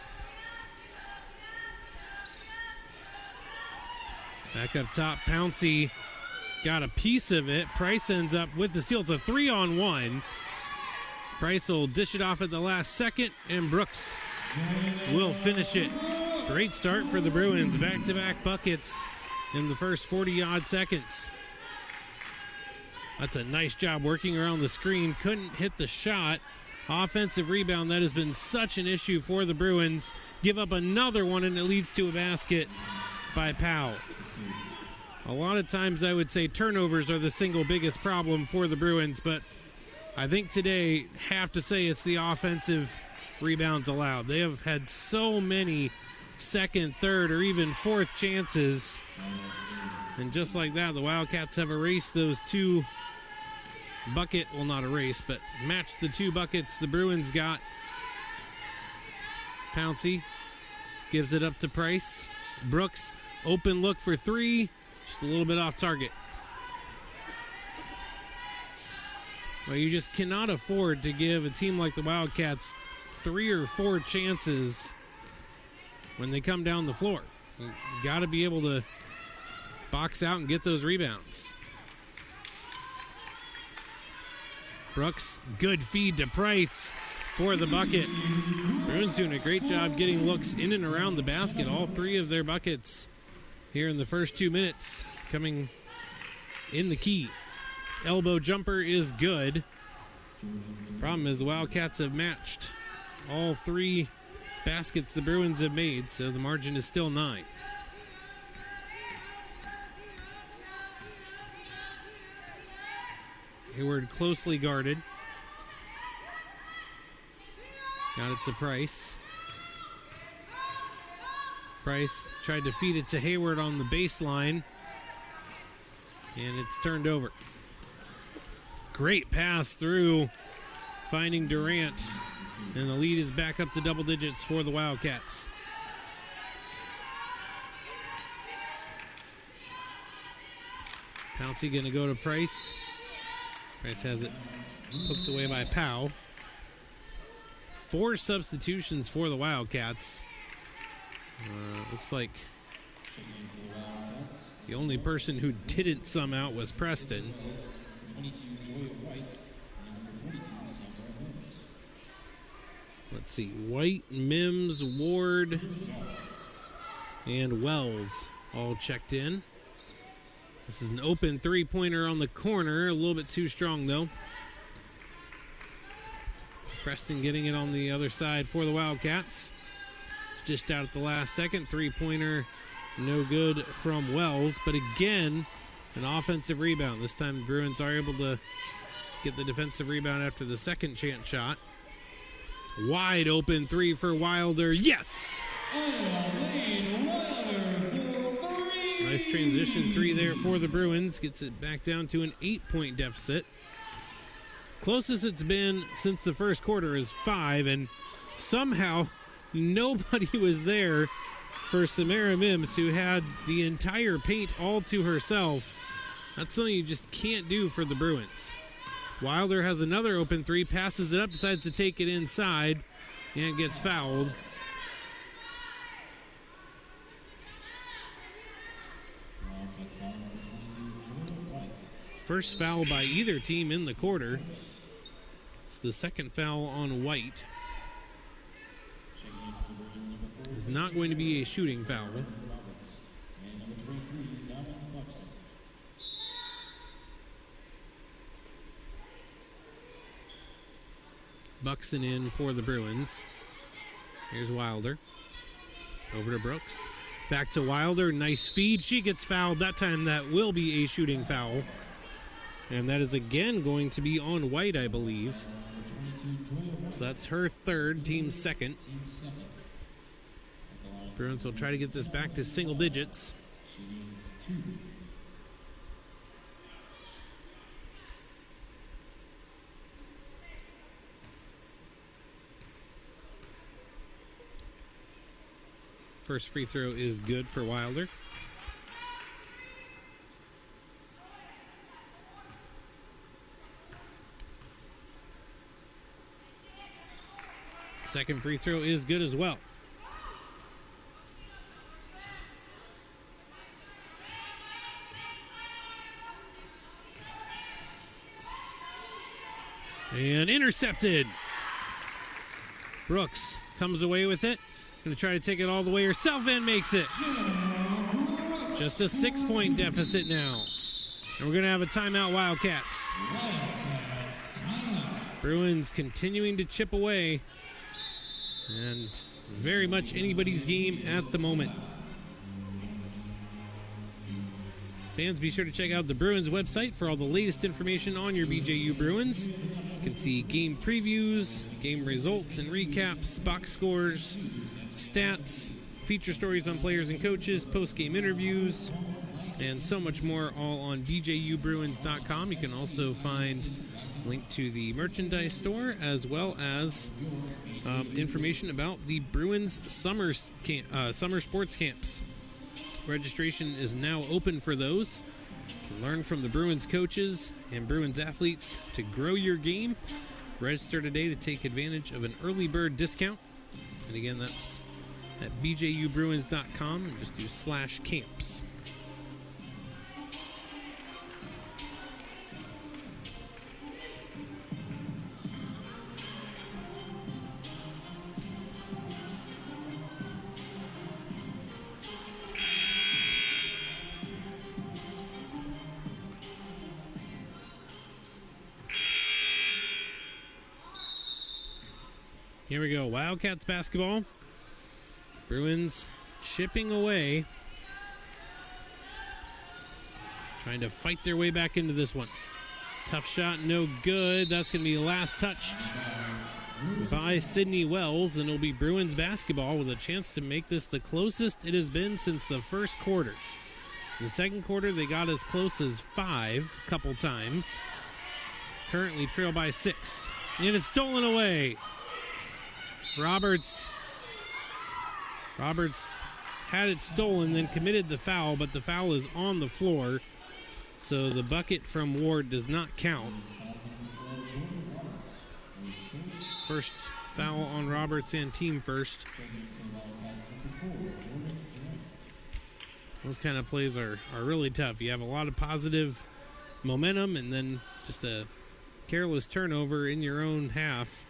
Back up top, Pouncey got a piece of it. Price ends up with the steal. It's a 3-on-1. Price will dish it off at the last second, and Brooks will finish it. Great start for the Bruins. Back-to-back buckets in the first 40-odd seconds. That's a nice job working around the screen. Couldn't hit the shot. Offensive rebound, that has been such an issue for the Bruins. Give up another one, and it leads to a basket by Powell. A lot of times I would say turnovers are the single biggest problem for the Bruins, but I think today have to say it's the offensive rebounds allowed. They have had so many second, third, or even fourth chances. And just like that, the Wildcats have erased those 2 bucket, well, not erase, but matched the 2 buckets the Bruins got. Pouncey gives it up to Price. Brooks, open look for 3, just a little bit off target. Well, you just cannot afford to give a team like the Wildcats 3 or 4 chances when they come down the floor. You got to be able to box out and get those rebounds. Brooks, good feed to Price for the bucket. Bruins doing a great job getting looks in and around the basket. All 3 of their buckets here in the first 2 minutes coming in the key. Elbow jumper is good. Problem is the Wildcats have matched all 3 baskets the Bruins have made, so the margin is still 9. Hayward closely guarded. Got it to Price. Price tried to feed it to Hayward on the baseline, and it's turned over. Great pass through, finding Durant, and the lead is back up to double digits for the Wildcats. Pouncey going to go to Price. Price has it poked away by Powell. 4 substitutions for the Wildcats. Looks like the only person who didn't sum out was Preston. Let's see, White, Mims, Ward, and Wells all checked in. This is an open 3-pointer on the corner, a little bit too strong though. Preston getting it on the other side for the Wildcats. Just out at the last second, 3-pointer, no good from Wells, but again, an offensive rebound. This time the Bruins are able to get the defensive rebound after the second chance shot. Wide open 3 for Wilder. Yes! Nice transition 3 there for the Bruins. Gets it back down to an 8-point deficit. Closest it's been since the first quarter is 5, and somehow nobody was there for Samara Mims, who had the entire paint all to herself. That's something you just can't do for the Bruins. Wilder has another open 3, passes it up, decides to take it inside, and gets fouled. First foul by either team in the quarter. It's the second foul on White. It's not going to be a shooting foul. Buxton in for the Bruins. Here's Wilder. Over to Brooks. Back to Wilder. Nice feed. She gets fouled. That time that will be a shooting foul. And that is again going to be on White, I believe. So that's her third, team's second. Bruins will try to get this back to single digits. First free throw is good for Wilder. Second free throw is good as well. And intercepted. Brooks comes away with it. Going to try to take it all the way herself and makes it. Just a 6-point deficit now. And we're going to have a timeout, Wildcats. Bruins continuing to chip away. And very much anybody's game at the moment. Fans, be sure to check out the Bruins website for all the latest information on your BJU Bruins. You can see game previews, game results and recaps, box scores, stats, feature stories on players and coaches, post-game interviews, and so much more, all on BJUBruins.com. You can also find a link to the merchandise store, as well as information about the Bruins summer sports camps. Registration is now open for those. You can learn from the Bruins coaches and Bruins athletes to grow your game. Register today to take advantage of an early bird discount. And again, that's at BJUBruins.com, and just do /camps. Here we go, Wildcats basketball. Bruins chipping away. Trying to fight their way back into this one. Tough shot, no good. That's going to be last touched by Sydney Wells, and it'll be Bruins basketball with a chance to make this the closest it has been since the first quarter. In the second quarter, they got as close as 5 a couple times. Currently trail by 6. And it's stolen away. Roberts had it stolen, then committed the foul, but the foul is on the floor, so the bucket from Ward does not count. First foul on Roberts and team first. Those kind of plays are really tough. You have a lot of positive momentum, and then just a careless turnover in your own half.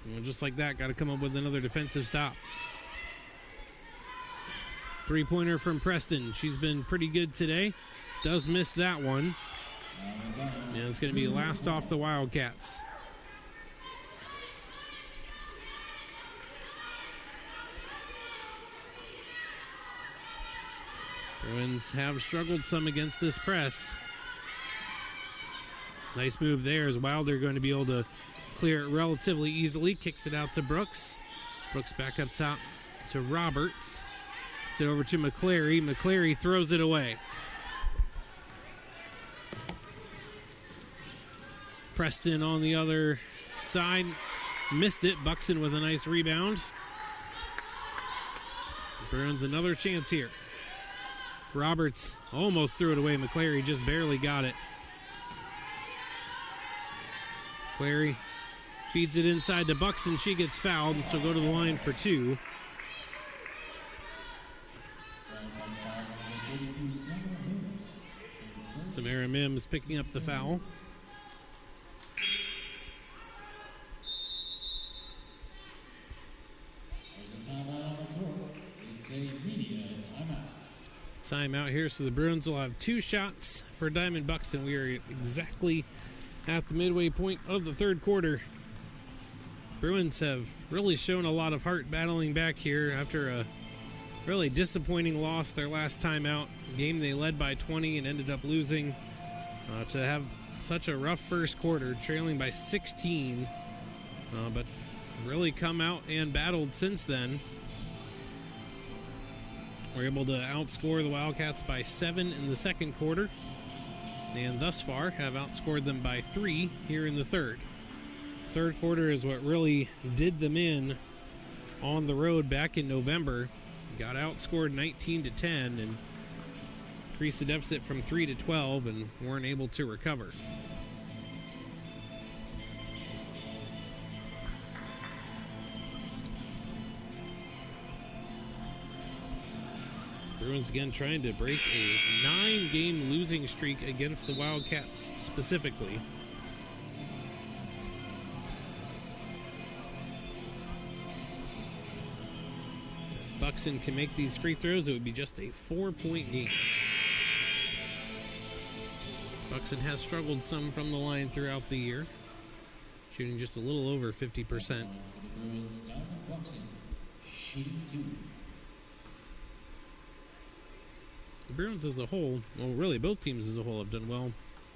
And just like that, got to come up with another defensive stop. Three-pointer from Preston. She's been pretty good today. Does miss that one. And it's going to be last off the Wildcats. Bruins have struggled some against this press. Nice move there as Wilder going to be able to clear it relatively easily. Kicks it out to Brooks. Brooks back up top to Roberts. It's over to McClary. McClary throws it away. Preston on the other side. Missed it. Buxton with a nice rebound. Bruins another chance here. Roberts almost threw it away. McClary just barely got it. McClary feeds it inside to Buxton. She gets fouled. She'll go to the line for 2. Samara Mims picking up the foul. There's a timeout on the court. It's a media timeout. Timeout here, so the Bruins will have 2 shots for Diamond Buxton. We are exactly at the midway point of the third quarter. Bruins have really shown a lot of heart battling back here after a really disappointing loss their last time out. A game they led by 20 and ended up losing. To have such a rough first quarter, trailing by 16, but really come out and battled since then. We're able to outscore the Wildcats by 7 in the second quarter, and thus far have outscored them by 3 here in the third. Third quarter is what really did them in on the road back in November. Got outscored 19-10 and increased the deficit from 3 to 12 and weren't able to recover. Bruins again trying to break a 9-game losing streak against the Wildcats specifically. If Buxton can make these free throws, it would be just a 4-point game. Buxton has struggled some from the line throughout the year, shooting just a little over 50%. The Bruins as a whole, well, really both teams as a whole, have done well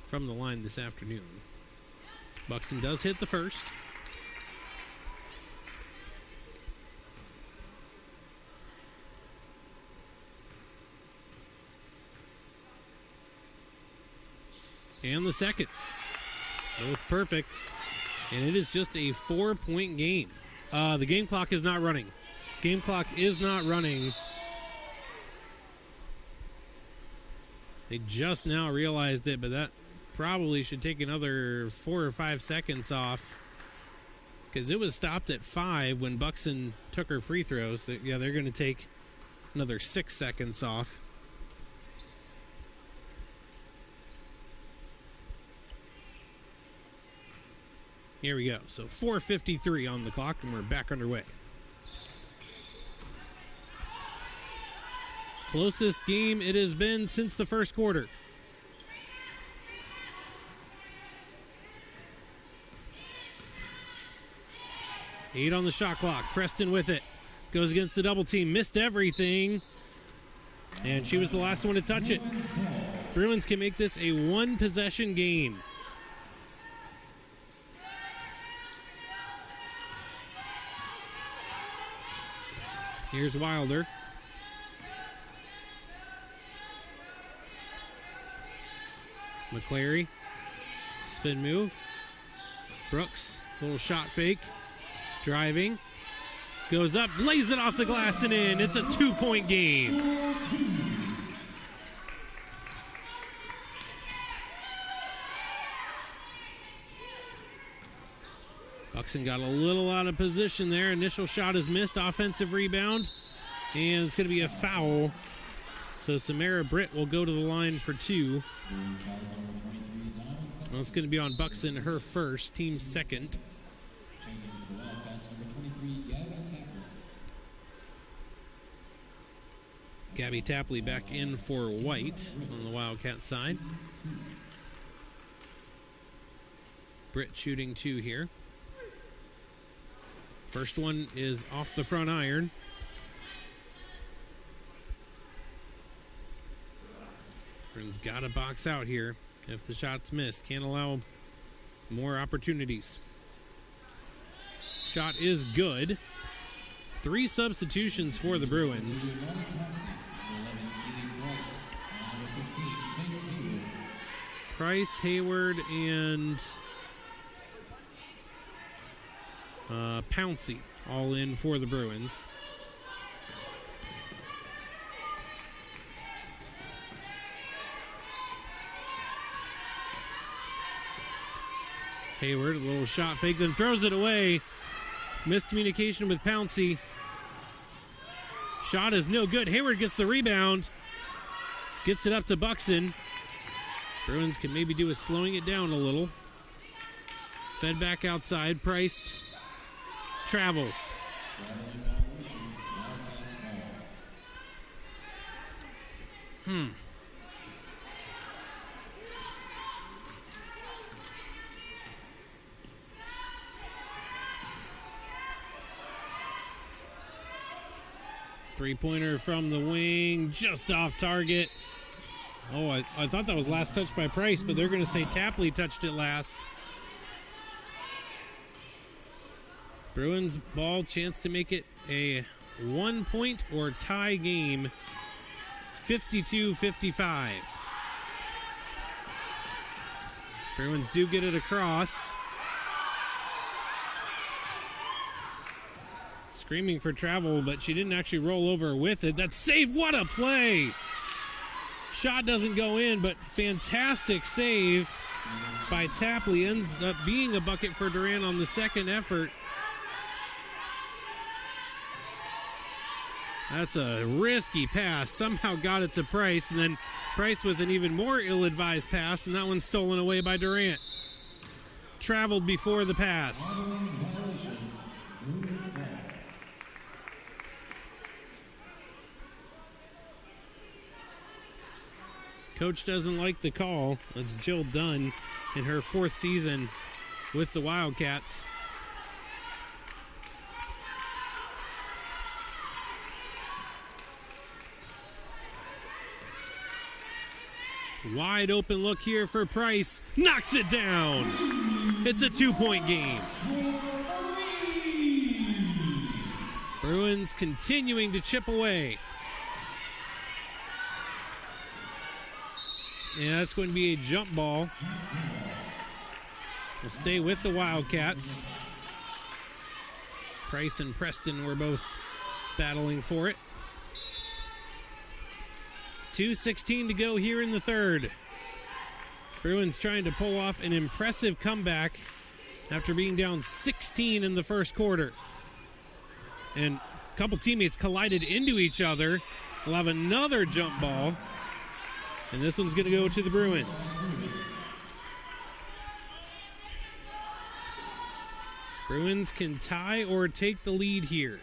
from the line this afternoon. Buxton does hit the first. And the second. Both perfect. And it is just a 4-point game. The game clock is not running. Game clock is not running. They just now realized it, but that probably should take another 4 or 5 seconds off, because it was stopped at 5 when Buxton took her free throws. Yeah, they're going to take another 6 seconds off. Here we go. So 4:53 on the clock, and we're back underway. Closest game it has been since the first quarter. Eight on the shot clock. Preston with it. Goes against the double team. Missed everything. And she was the last one to touch it. Bruins can make this a 1-possession game. Here's Wilder. McClary. Spin move. Brooks. Little shot fake. Driving. Goes up. Lays it off the glass and in. It's a 2-point game. Buxton got a little out of position there. Initial shot is missed. Offensive rebound. And it's going to be a foul. So Samara Britt will go to the line for 2. Well, it's going to be on Buxton, her first, team second. Gabby Tapley back in for White on the Wildcat side. Britt shooting 2 here. First one is off the front iron. Bruins got to box out here if the shot's missed. Can't allow more opportunities. Shot is good. 3 substitutions for the Bruins. Price, Hayward, and Pouncey all in for the Bruins. Hayward, a little shot fake, then throws it away. Miscommunication with Pouncey. Shot is no good. Hayward gets the rebound. Gets it up to Buxton. Bruins can maybe do with slowing it down a little. Fed back outside. Price travels. Three-pointer from the wing, just off target. Oh, I thought that was last touched by Price, but they're going to say Tapley touched it last. Bruins ball, chance to make it a 1-point or tie game, 52-55. Bruins do get it across. Screaming for travel, but she didn't actually roll over with it. That's saved. What a play! Shot doesn't go in, but fantastic save by Tapley. Ends up being a bucket for Durant on the second effort. That's a risky pass. Somehow got it to Price, and then Price with an even more ill-advised pass, and that one's stolen away by Durant. Traveled before the pass. Coach doesn't like the call. That's Jill Dunn in her 4th season with the Wildcats. Wide open look here for Price. Knocks it down. It's a 2-point game. Bruins continuing to chip away. Yeah, that's going to be a jump ball. We'll stay with the Wildcats. Price and Preston were both battling for it. 2:16 to go here in the third. Bruins trying to pull off an impressive comeback after being down 16 in the first quarter. And a couple teammates collided into each other. We'll have another jump ball. And this one's going to go to the Bruins. Bruins can tie or take the lead here.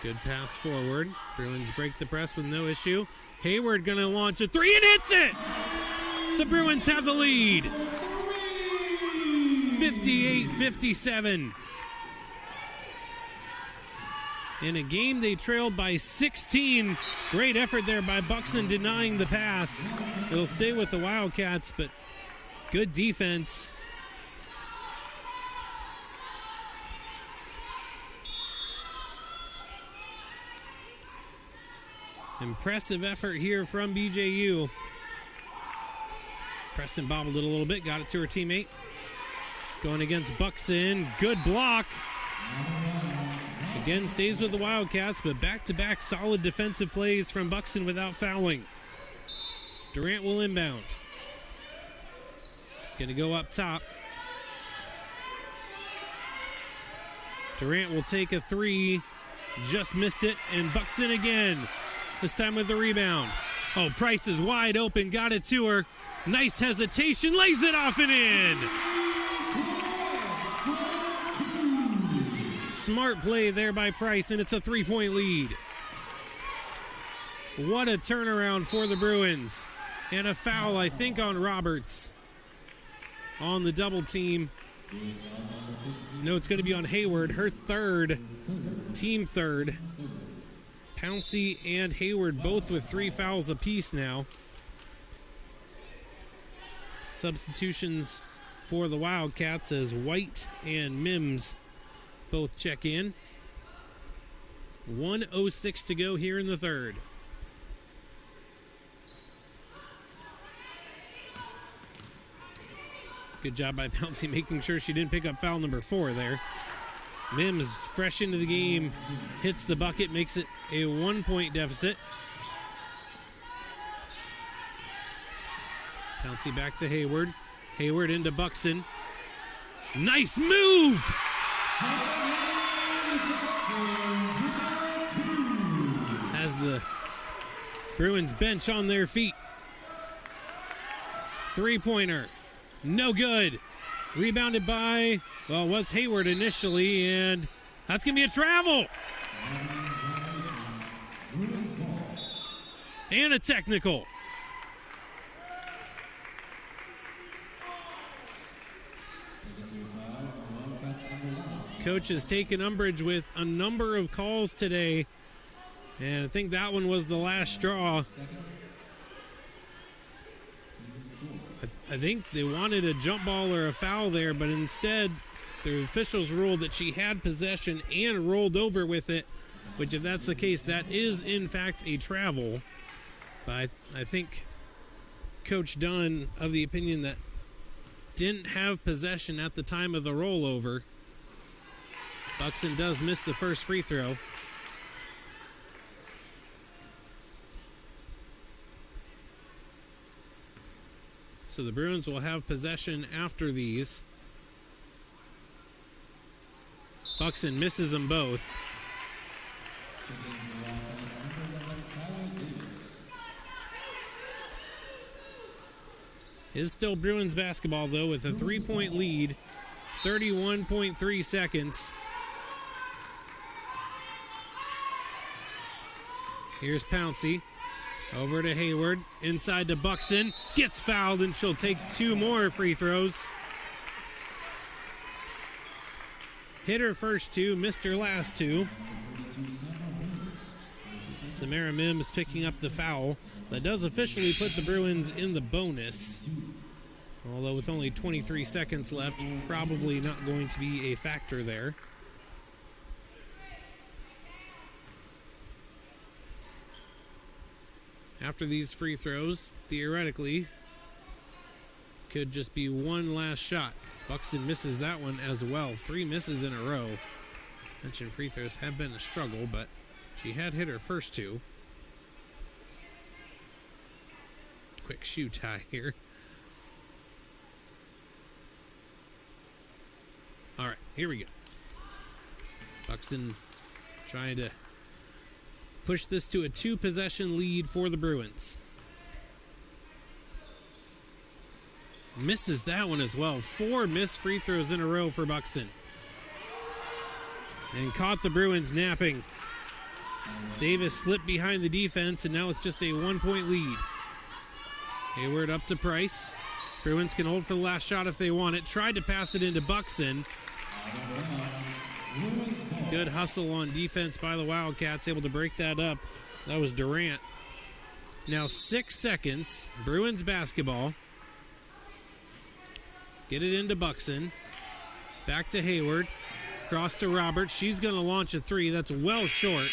Good pass forward. Bruins break the press with no issue. Hayward going to launch a three and hits it! The Bruins have the lead. 58-57. In a game they trailed by 16. Great effort there by Buxton denying the pass. It'll stay with the Wildcats, but good defense. Impressive effort here from BJU. Preston bobbled it a little bit, got it to her teammate. Going against Buxton, good block. Again, stays with the Wildcats, but back-to-back solid defensive plays from Buxton without fouling. Durant will inbound. Gonna go up top. Durant will take a three, just missed it, and Buxton again. This time with the rebound. Oh, Price is wide open, got it to her. Nice hesitation, lays it off and in. Smart play there by Price, and it's a 3-point lead. What a turnaround for the Bruins. And a foul, I think, on Roberts on the double team. No, it's going to be on Hayward, her third, team third. Pouncey and Hayward both with 3 fouls apiece now. Substitutions for the Wildcats as White and Mims both check in. 1:06 to go here in the third. Good job by Pouncey making sure she didn't pick up foul number 4 there. Mims, fresh into the game, hits the bucket, makes it a 1-point deficit. Pouncey back to Hayward. Hayward into Buxton. Nice move! Has the Bruins bench on their feet. 3-pointer. No good. Rebounded by, well, it was Hayward initially, and that's going to be a travel. And a technical. Coach has taken umbrage with a number of calls today, and I think that one was the last straw. I think they wanted a jump ball or a foul there, but instead the officials ruled that she had possession and rolled over with it, which if that's the case, that is in fact a travel. But I think Coach Dunn of the opinion that didn't have possession at the time of the rollover. Buxton does miss the first free throw. So the Bruins will have possession after these. Buxton misses them both. Is still Bruins basketball, though, with a 3-point lead, 31.3 seconds. Here's Pouncey. Over to Hayward, inside to Buxton, gets fouled, and she'll take 2 more free throws. Hit her first 2, missed her last 2. Samara Mims picking up the foul. That does officially put the Bruins in the bonus. Although with only 23 seconds left, probably not going to be a factor there. After these free throws, theoretically, could just be one last shot. Buxton misses that one as well. 3 misses in a row. Mentioned free throws have been a struggle, but she had hit her first 2. Quick shoe tie here. All right, here we go. Buxton trying to push this to a 2-possession lead for the Bruins. Misses that one as well. 4 missed free throws in a row for Buxton. And caught the Bruins napping. Davis slipped behind the defense, and now it's just a 1-point lead. Hayward up to Price. Bruins can hold for the last shot if they want it. Tried to pass it into Buxton. Good hustle on defense by the Wildcats, able to break that up. That was Durant. Now 6 seconds. Bruins basketball. Get it into Buxton. Back to Hayward. Cross to Roberts. She's going to launch a 3. That's well short.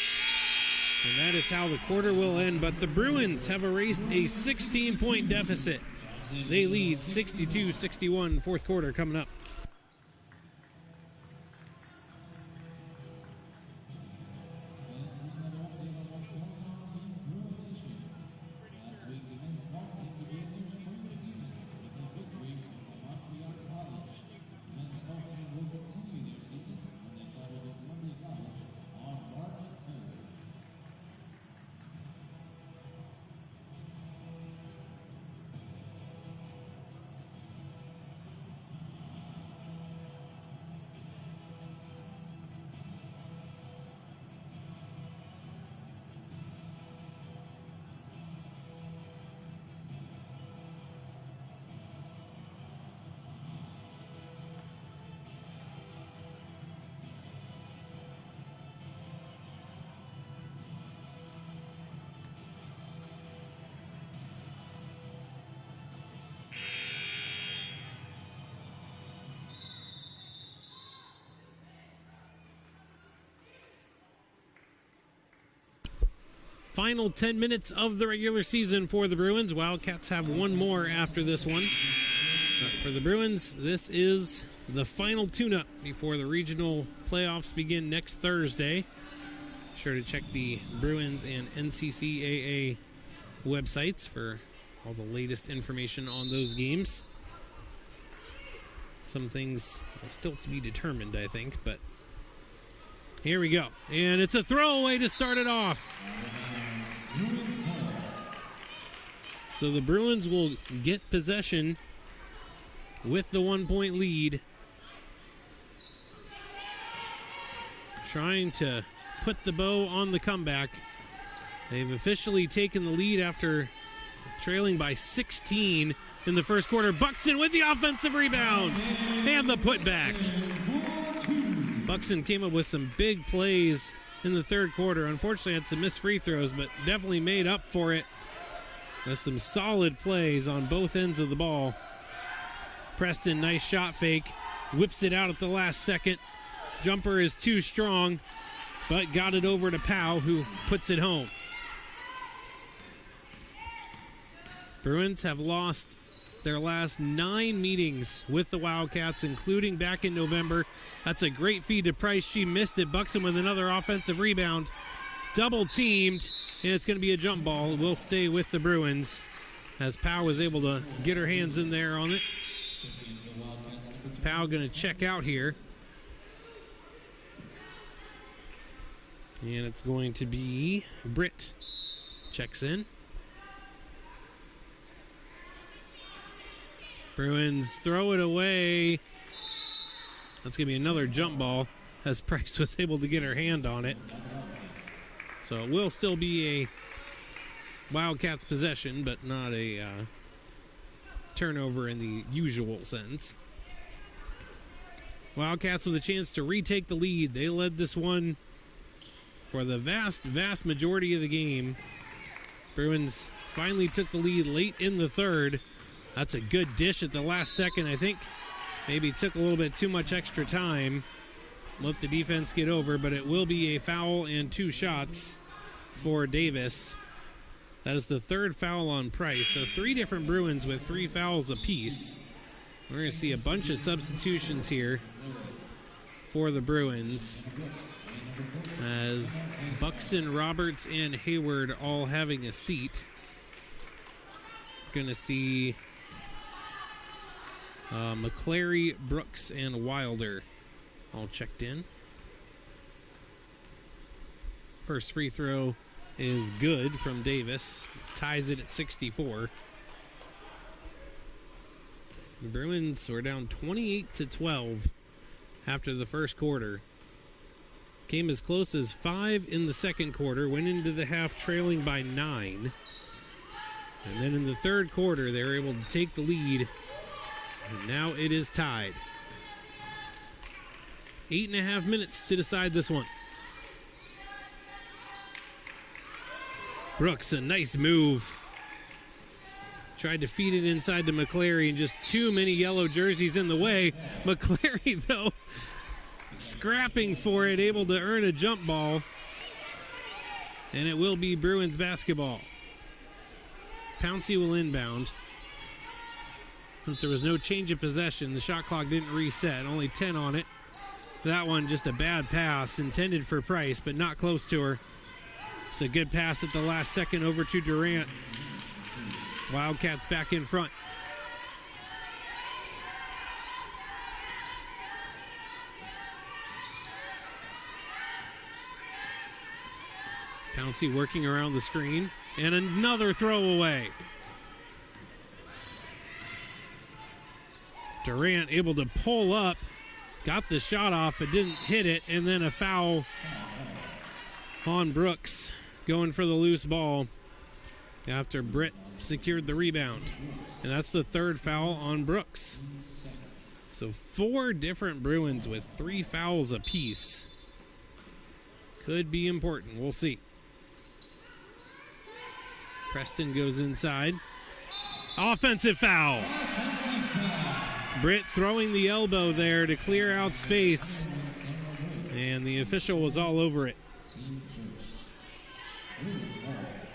And that is how the quarter will end. But the Bruins have erased a 16-point deficit. They lead 62-61. Fourth quarter coming up. Final 10 minutes of the regular season for the Bruins. Wildcats have one more after this one. But for the Bruins, this is the final tune-up before the regional playoffs begin next Thursday. Sure to check the Bruins and NCCAA websites for all the latest information on those games. Some things still to be determined, I think, but here we go. And it's a throwaway to start it off. So the Bruins will get possession with the 1-point lead. Trying to put the bow on the comeback. They've officially taken the lead after trailing by 16 in the first quarter. Buxton with the offensive rebound and the putback. Buxton came up with some big plays in the third quarter. Unfortunately, had some missed free throws, but definitely made up for it with some solid plays on both ends of the ball. Preston, nice shot fake, whips it out at the last second. Jumper is too strong, but got it over to Powell, who puts it home. Bruins have lost their last 9 meetings with the Wildcats, including back in November. That's a great feed to Price. She missed it. Buxton with another offensive rebound. Double teamed, and it's going to be a jump ball. It will stay with the Bruins as Powell was able to get her hands in there on it. Powell going to check out here. And it's going to be Britt checks in. Bruins throw it away. That's going to be another jump ball as Price was able to get her hand on it. So it will still be a Wildcats possession, but not a turnover in the usual sense. Wildcats with a chance to retake the lead. They led this one for the vast majority of the game. Bruins finally took the lead late in the third. That's a good dish at the last second. I think maybe took a little bit too much extra time. Let the defense get over, but it will be a foul and 2 shots for Davis. That is the third foul on Price. So 3 different Bruins with 3 fouls apiece. We're going to see a bunch of substitutions here for the Bruins, as Buxton, Roberts, and Hayward all having a seat. We're going to see McClary, Brooks, and Wilder all checked in. First free throw is good from Davis. Ties it at 64. The Bruins were down 28-12 after the first quarter. Came as close as 5 in the second quarter. Went into the half trailing by 9. And then in the third quarter, they were able to take the lead. And now it is tied. 8.5 minutes to decide this one. Brooks, a nice move. Tried to feed it inside to McClary, and just too many yellow jerseys in the way. McClary, though, scrapping for it, able to earn a jump ball. And it will be Bruins basketball. Pouncey will inbound. Since there was no change of possession, the shot clock didn't reset, only 10 on it. That one just a bad pass, intended for Price, but not close to her. It's a good pass at the last second over to Durant. Wildcats back in front. Pouncey working around the screen, and another throwaway. Durant able to pull up, got the shot off, but didn't hit it, and then a foul on Brooks, going for the loose ball after Britt secured the rebound. And that's the third foul on Brooks. So 4 different Bruins with 3 fouls apiece. Could be important. We'll see. Preston goes inside. Offensive foul. Britt throwing the elbow there to clear out space, and the official was all over it.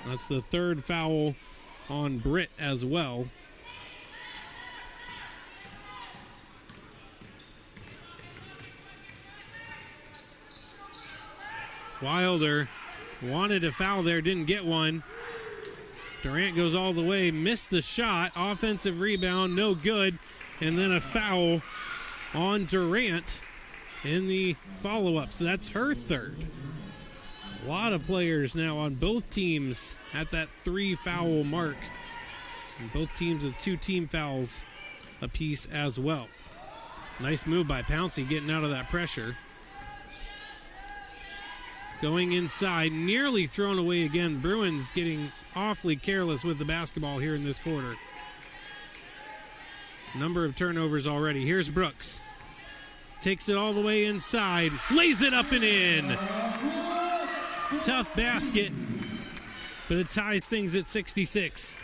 That's the third foul on Britt as well. Wilder wanted a foul there, didn't get one. Durant goes all the way, missed the shot. Offensive rebound, no good. And then a foul on Durant in the follow-up. So that's her third. A lot of players now on both teams at that 3 foul mark. And both teams with 2 team fouls apiece as well. Nice move by Pouncey getting out of that pressure. Going inside, nearly thrown away again. Bruins getting awfully careless with the basketball here in this quarter. Number of turnovers already. Here's Brooks. Takes it all the way inside. Lays it up and in. Tough basket, but it ties things at 66.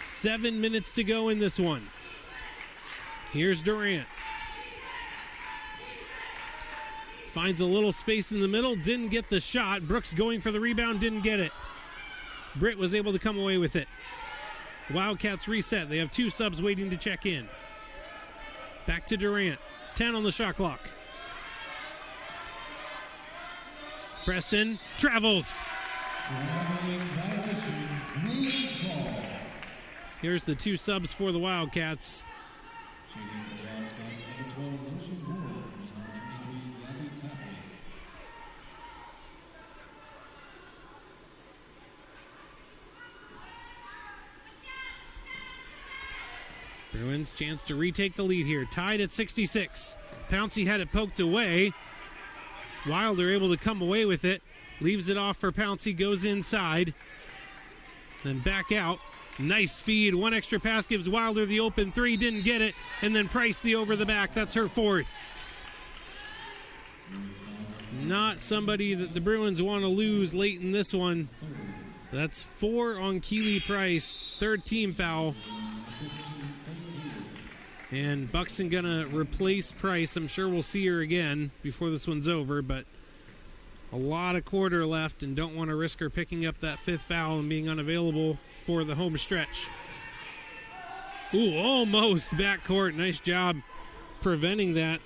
7 minutes to go in this one. Here's Durant. Finds a little space in the middle, didn't get the shot. Brooks going for the rebound, didn't get it. Britt was able to come away with it. Wildcats reset. They have 2 subs waiting to check in. Back to Durant. 10 on the shot clock. Preston travels. Here's the 2 subs for the Wildcats. Bruins chance to retake the lead here. Tied at 66. Pouncey had it poked away. Wilder able to come away with it. Leaves it off for Pouncey. Goes inside. Then back out. Nice feed. 1 extra pass gives Wilder the open 3. Didn't get it. And then Price the over the back. That's her 4th. Not somebody that the Bruins want to lose late in this one. That's 4 on Keely Price. 3rd team foul. And Buxton gonna replace Price. I'm sure we'll see her again before this one's over, but a lot of quarter left and don't want to risk her picking up that 5th foul and being unavailable for the home stretch. Ooh, almost backcourt. Nice job preventing that.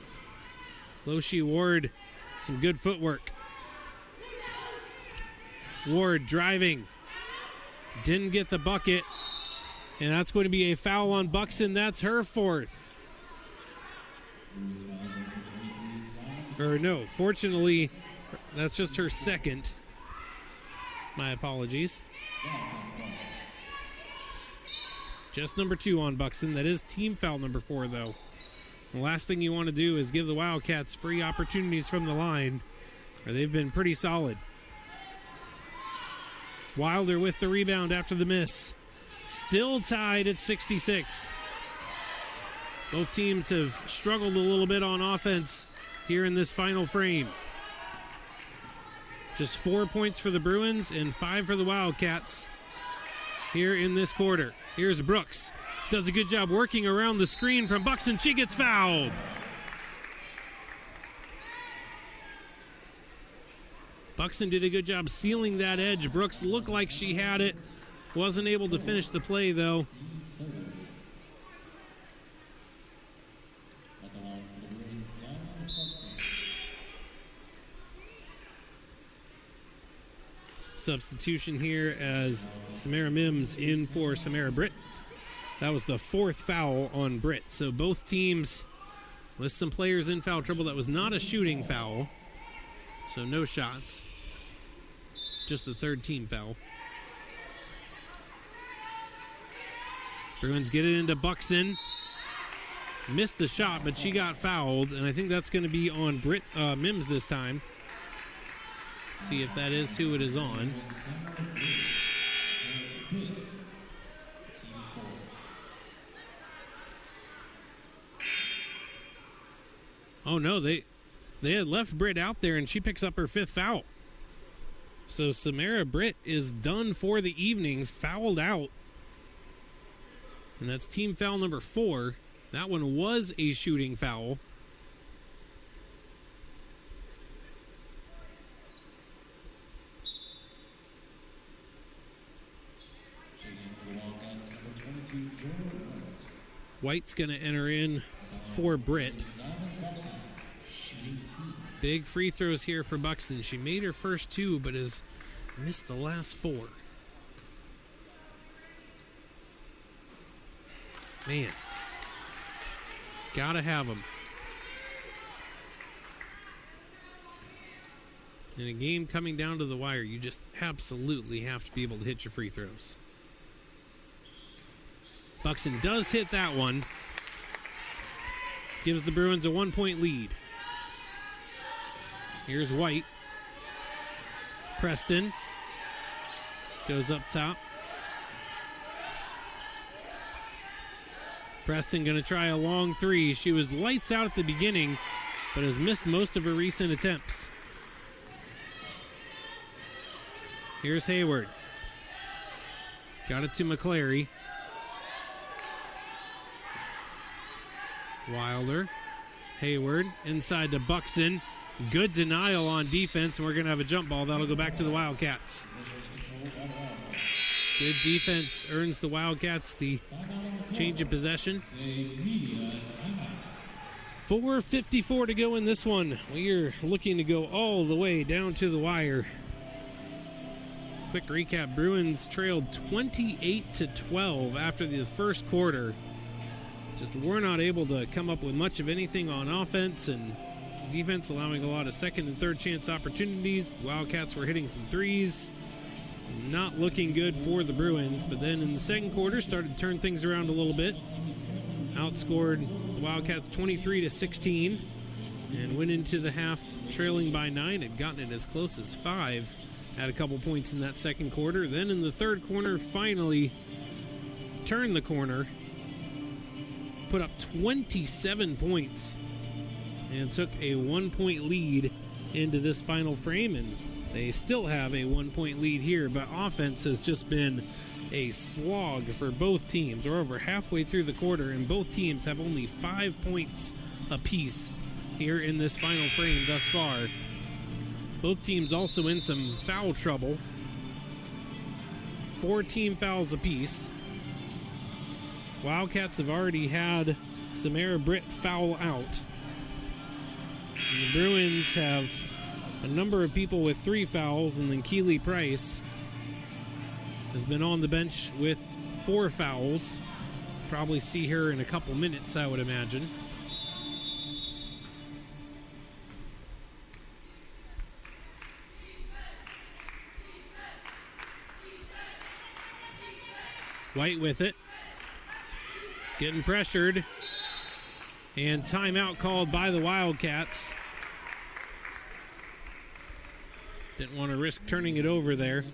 Loshi Ward, some good footwork. Ward driving. Didn't get the bucket. And that's going to be a foul on Buxton. That's her 4th. Or no, fortunately, that's just her 2nd. My apologies. Just number 2 on Buxton. That is team foul number 4, though. The last thing you want to do is give the Wildcats free opportunities from the line, or they've been pretty solid. Wilder with the rebound after the miss. Still tied at 66. Both teams have struggled a little bit on offense here in this final frame. Just 4 points for the Bruins and 5 for the Wildcats here in this quarter. Here's Brooks. Does a good job working around the screen from Buxton. She gets fouled. Buxton did a good job sealing that edge. Brooks looked like she had it. Wasn't able to finish the play, though. Substitution here as Samara Mims in for Samara Britt. That was the 4th foul on Britt. So both teams with some players in foul trouble. That was not a shooting foul. So no shots. Just the 3rd team foul. Bruins get it into Buxton. Missed the shot, but she got fouled, and I think that's going to be on Britt Mims this time. See if that is who it is on. Oh no, they had left Britt out there, and she picks up her 5th foul. So Samara Britt is done for the evening, fouled out. And that's team foul number 4. That one was a shooting foul. White's going to enter in for Britt. Big free throws here for Buxton. She made her first 2, but has missed the last 4. Man, gotta have them. In a game coming down to the wire, you just absolutely have to be able to hit your free throws. Buxton does hit that one. Gives the Bruins a 1-point lead. Here's White. Preston goes up top. Preston going to try a long three. She was lights out at the beginning, but has missed most of her recent attempts. Here's Hayward. Got it to McClary. Wilder. Hayward inside to Buxton. Good denial on defense, and we're going to have a jump ball. That'll go back to the Wildcats. Good defense earns the Wildcats the change of possession. 4:54 to go in this one. We are looking to go all the way down to the wire. Quick recap, Bruins trailed 28-12 after the first quarter. Just were not able to come up with much of anything on offense, and defense allowing a lot of second and third chance opportunities. Wildcats were hitting some threes. Not looking good for the Bruins, but then in the second quarter started to turn things around a little bit. Outscored the Wildcats 23-16 and went into the half trailing by 9. Had gotten it as close as 5. Had a couple points in that second quarter. Then in the third quarter, finally turned the corner. Put up 27 points and took a 1-point lead into this final frame, and they still have a 1-point lead here, but offense has just been a slog for both teams. We're over halfway through the quarter, and both teams have only 5 points apiece here in this final frame thus far. Both teams also in some foul trouble. 4 team fouls apiece. Wildcats have already had Samara Britt foul out. And the Bruins have a number of people with 3 fouls, and then Keely Price has been on the bench with 4 fouls. Probably see her in a couple minutes, I would imagine. White with it. Getting pressured. And timeout called by the Wildcats. Didn't want to risk turning it over there.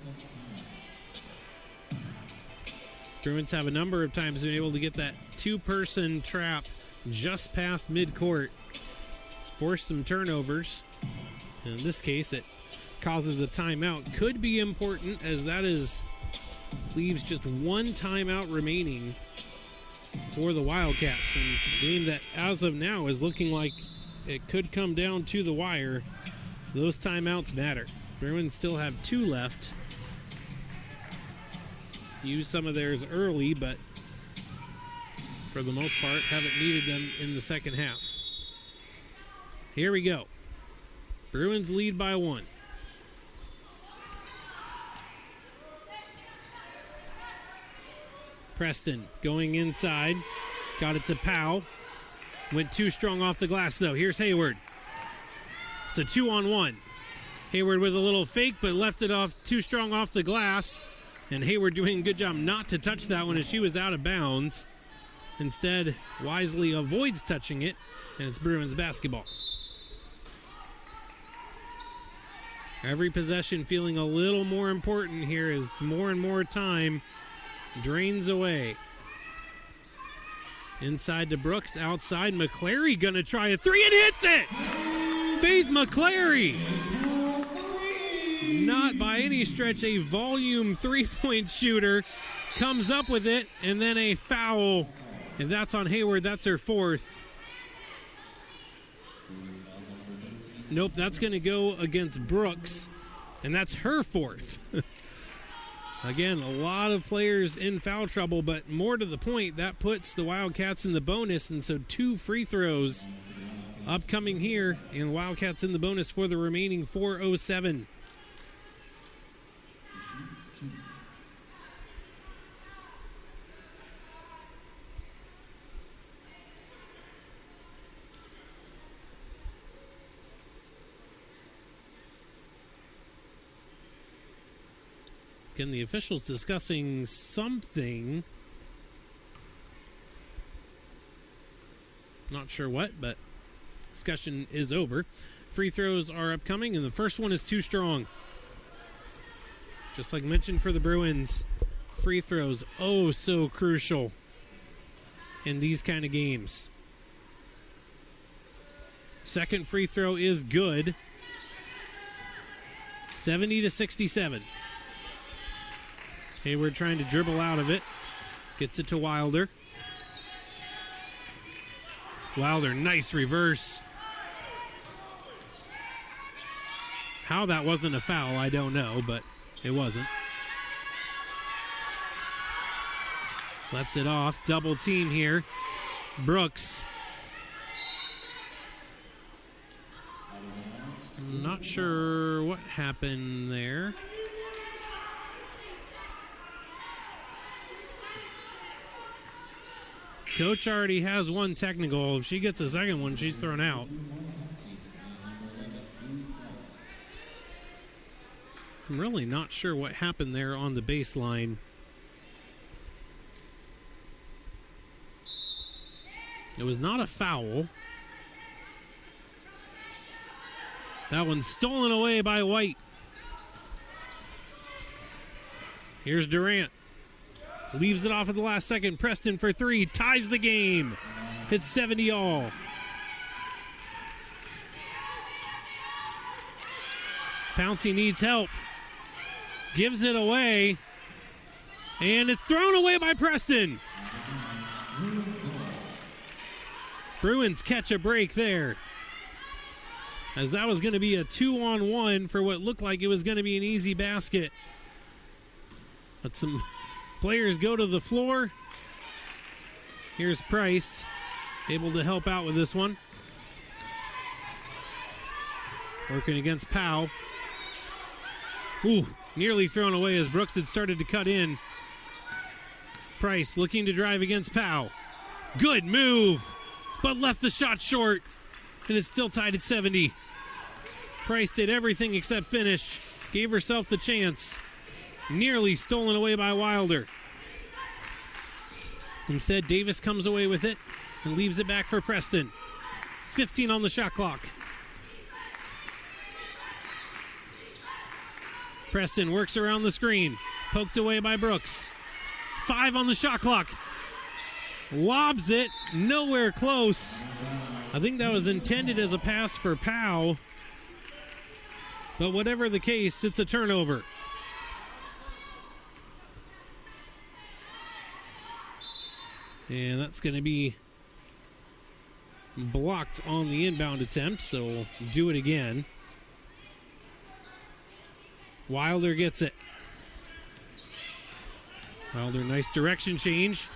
Bruins have a number of times been able to get that 2-person trap just past midcourt. It's forced some turnovers. In this case, it causes a timeout. Could be important, as that leaves just 1 timeout remaining for the Wildcats. And a game that, as of now, is looking like it could come down to the wire. Those timeouts matter. Bruins still have 2 left. Used some of theirs early, but for the most part haven't needed them in the second half. Here we go. Bruins lead by 1. Preston going inside. Got it to Powell. Went too strong off the glass, though. Here's Hayward. It's a 2-on-1. Hayward with a little fake, but left it off too strong off the glass. And Hayward doing a good job not to touch that one as she was out of bounds. Instead, wisely avoids touching it, and it's Bruins basketball. Every possession feeling a little more important here as more and more time drains away. Inside to Brooks, outside McClary gonna try a 3 and hits it! Faith McClary! Not by any stretch a volume 3-point shooter. Comes up with it, and then a foul. If that's on Hayward, that's her 4th. Nope, that's going to go against Brooks, and that's her 4th. Again, a lot of players in foul trouble, but more to the point, that puts the Wildcats in the bonus, and so 2 free throws upcoming here, and Wildcats in the bonus for the remaining 4:07. Again, the officials discussing something. Not sure what, but discussion is over. Free throws are upcoming, and the first one is too strong. Just like mentioned for the Bruins, free throws, oh so crucial in these kind of games. Second free throw is good. 70-67. Hayward trying to dribble out of it. Gets it to Wilder. Wilder, nice reverse. How that wasn't a foul, I don't know, but it wasn't. Left it off. Double team here. Brooks. Not sure what happened there. Coach already has one technical. If she gets a second one, she's thrown out. I'm really not sure what happened there on the baseline. It was not a foul. That one's stolen away by White. Here's Durant. Leaves it off at the last second. Preston for three. Ties the game. It's 70 all. Pouncey needs help. Gives it away. And it's thrown away by Preston. Bruins catch a break there, as that was going to be a 2-on-1 for what looked like it was going to be an easy basket. But some players go to the floor. Here's Price, able to help out with this one. Working against Powell. Ooh, nearly thrown away as Brooks had started to cut in. Price looking to drive against Powell. Good move, but left the shot short, and it's still tied at 70. Price did everything except finish. Gave herself the chance. Nearly stolen away by Wilder. Instead, Davis comes away with it and leaves it back for Preston. 15 on the shot clock. Preston works around the screen. Poked away by Brooks. 5 on the shot clock. Lobs it. Nowhere close. I think that was intended as a pass for Powell. But whatever the case, it's a turnover. And that's going to be blocked on the inbound attempt, so we'll do it again. Wilder gets it. Wilder, nice direction change.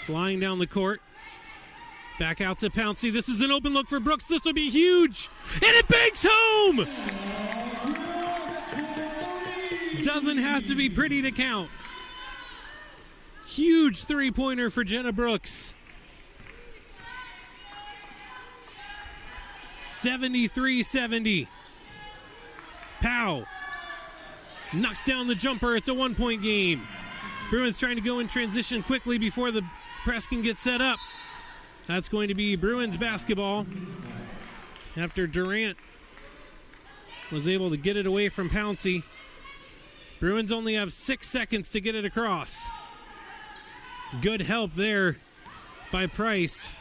Flying down the court. Back out to Pouncey. This is an open look for Brooks. This will be huge. And it banks home! Doesn't have to be pretty to count. Huge three-pointer for Jenna Brooks. 73-70. Powell knocks down the jumper. It's a one-point game. Bruins trying to go in transition quickly before the press can get set up. That's going to be Bruins basketball after Durant was able to get it away from Pouncey. Bruins only have 6 seconds to get it across. Good help there by Price.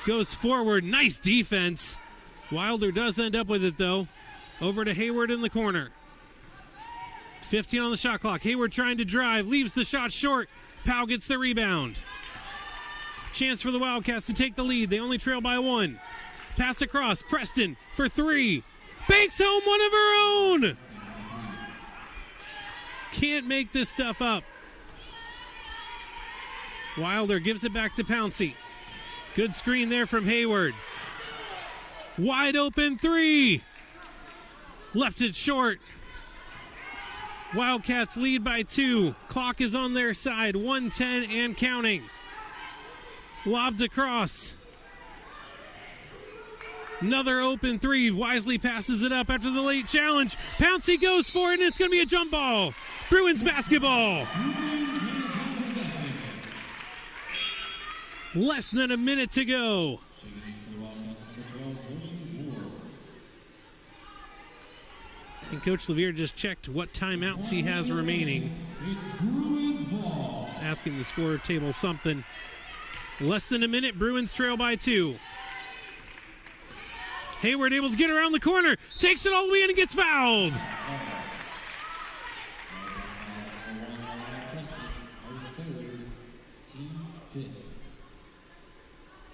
Goes forward. Nice defense. Wilder does end up with it, though. Over to Hayward in the corner. 15 on the shot clock. Hayward trying to drive. Leaves the shot short. Powell gets the rebound. Chance for the Wildcats to take the lead. They only trail by 1. Pass across. Preston for 3. Banks home one of her own. Can't make this stuff up. Wilder gives it back to Pouncey. Good screen there from Hayward. Wide open 3. Left it short. Wildcats lead by 2. Clock is on their side. 1:10 and counting. Lobbed across. Another open 3. Wisely passes it up after the late challenge. Pouncey goes for it, and it's going to be a jump ball. Bruins basketball. Less than a minute to go. And Coach Levere just checked what timeouts he has remaining. It's Bruins ball. Just asking the score table something. Less than a minute, Bruins trail by 2. Hayward able to get around the corner, takes it all the way in and gets fouled.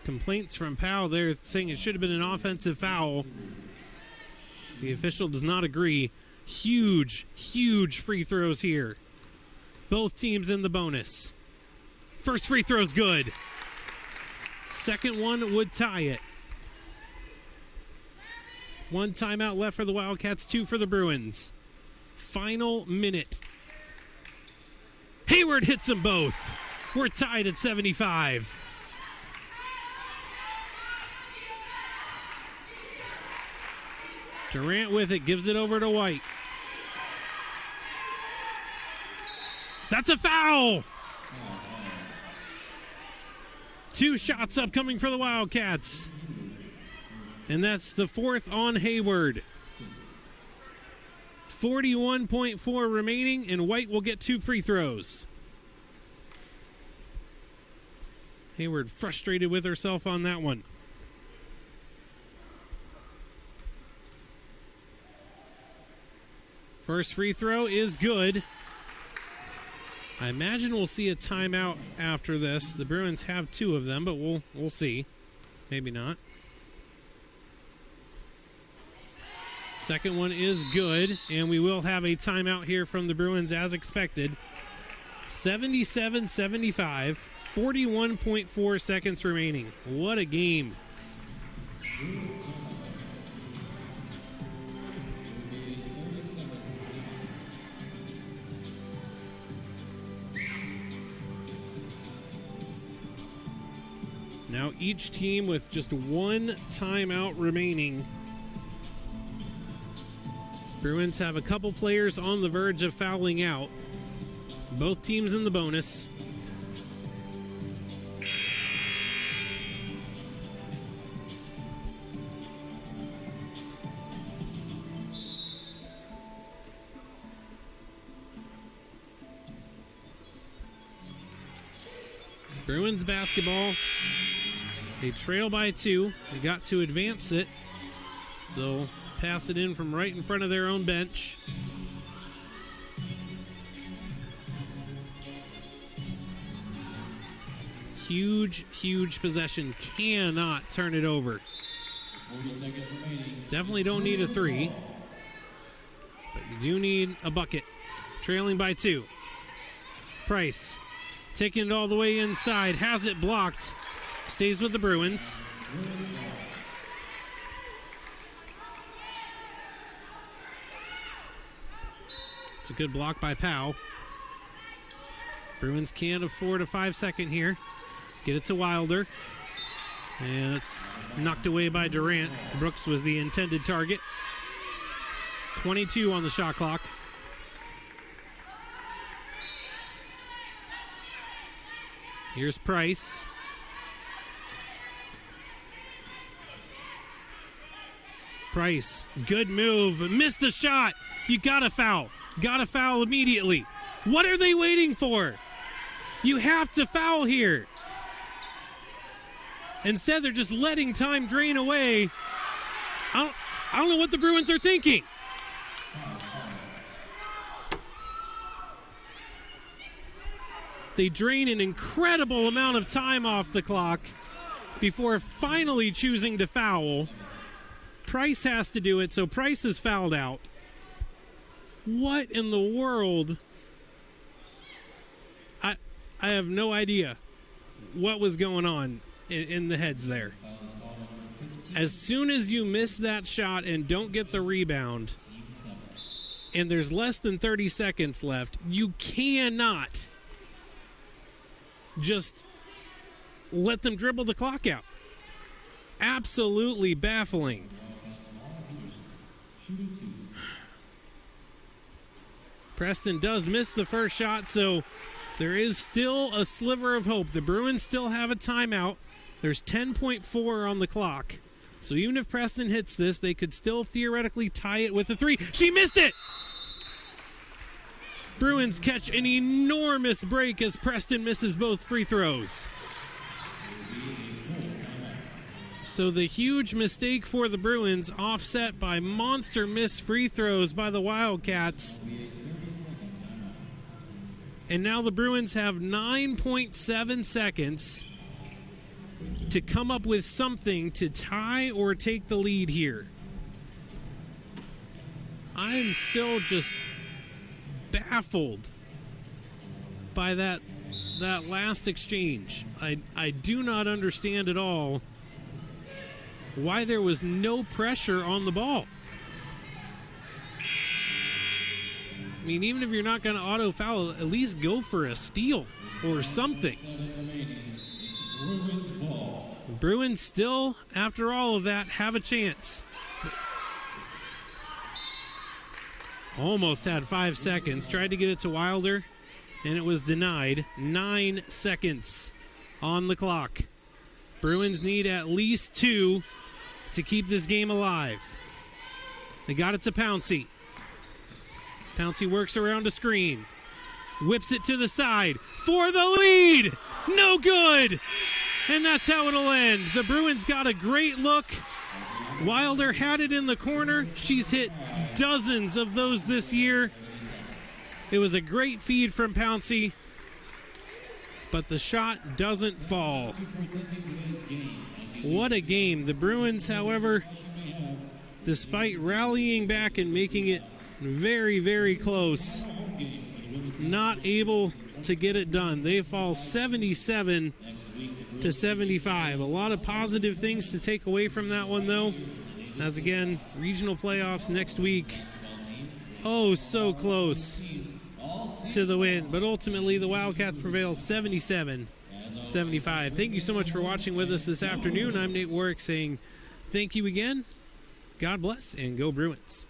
Complaints from Powell there saying it should have been an offensive foul. The official does not agree. Huge, huge free throws here. Both teams in the bonus. First free throw's good. Second one would tie it. 1 timeout left for the Wildcats, 2 for the Bruins. Final minute. Hayward hits them both. We're tied at 75. Durant with it, gives it over to White. That's a foul! 2 shots upcoming for the Wildcats. And that's the 4th on Hayward. 41.4 remaining, and White will get 2 free throws. Hayward frustrated with herself on that one. First free throw is good. I imagine we'll see a timeout after this. The Bruins have 2 of them, but we'll see. Maybe not. Second one is good, and we will have a timeout here from the Bruins as expected. 77-75, 41.4 seconds remaining. What a game. Now each team with just 1 timeout remaining. Bruins have a couple players on the verge of fouling out. Both teams in the bonus. Bruins basketball. They trail by 2. They got to advance it. So they'll pass it in from right in front of their own bench. Huge, huge possession. Cannot turn it over. 40 seconds remaining. Definitely don't need a 3. But you do need a bucket. Trailing by 2. Price taking it all the way inside. Has it blocked. Stays with the Bruins. It's a good block by Powell. Bruins can't afford a 5-second here. Get it to Wilder. And it's knocked away by Durant. Brooks was the intended target. 22 on the shot clock. Here's Price. Price, good move, but missed the shot. You gotta foul. Gotta foul immediately. What are they waiting for? You have to foul here. Instead, they're just letting time drain away. I don't know what the Bruins are thinking. They drain an incredible amount of time off the clock before finally choosing to foul. Price has to do it, so Price is fouled out. What in the world? I have no idea what was going on in the heads there. As soon as you miss that shot and don't get the rebound, and there's less than 30 seconds left, you cannot just let them dribble the clock out. Absolutely baffling. Preston does miss the first shot, so there is still a sliver of hope. The Bruins still have a timeout. There's 10.4 on the clock. So even if Preston hits this, they could still theoretically tie it with a 3. She missed it! Bruins catch an enormous break as Preston misses both free throws. So the huge mistake for the Bruins offset by monster missed free throws by the Wildcats. And now the Bruins have 9.7 seconds to come up with something to tie or take the lead here. I'm still just baffled by that last exchange. I do not understand at all why there was no pressure on the ball. I mean, even if you're not going to auto foul, at least go for a steal or something. Bruins still, after all of that, have a chance. Almost had 5 seconds. Tried to get it to Wilder, and it was denied. 9 seconds on the clock. Bruins need at least 2 to keep this game alive. They got it to Pouncey. Pouncey works around a screen. Whips it to the side for the lead. No good. And that's how it'll end. The Bruins got a great look. Wilder had it in the corner. She's hit dozens of those this year. It was a great feed from Pouncey, but the shot doesn't fall. What a game. The Bruins, however, despite rallying back and making it very, very close, not able to get it done. They fall 77 to 75. A lot of positive things to take away from that one, though, as again, regional playoffs next week. Oh, so close to the win, but ultimately the Wildcats prevail 77-75. Thank you so much for watching with us this afternoon. I'm Nate Warwick saying thank you again. God bless and go Bruins.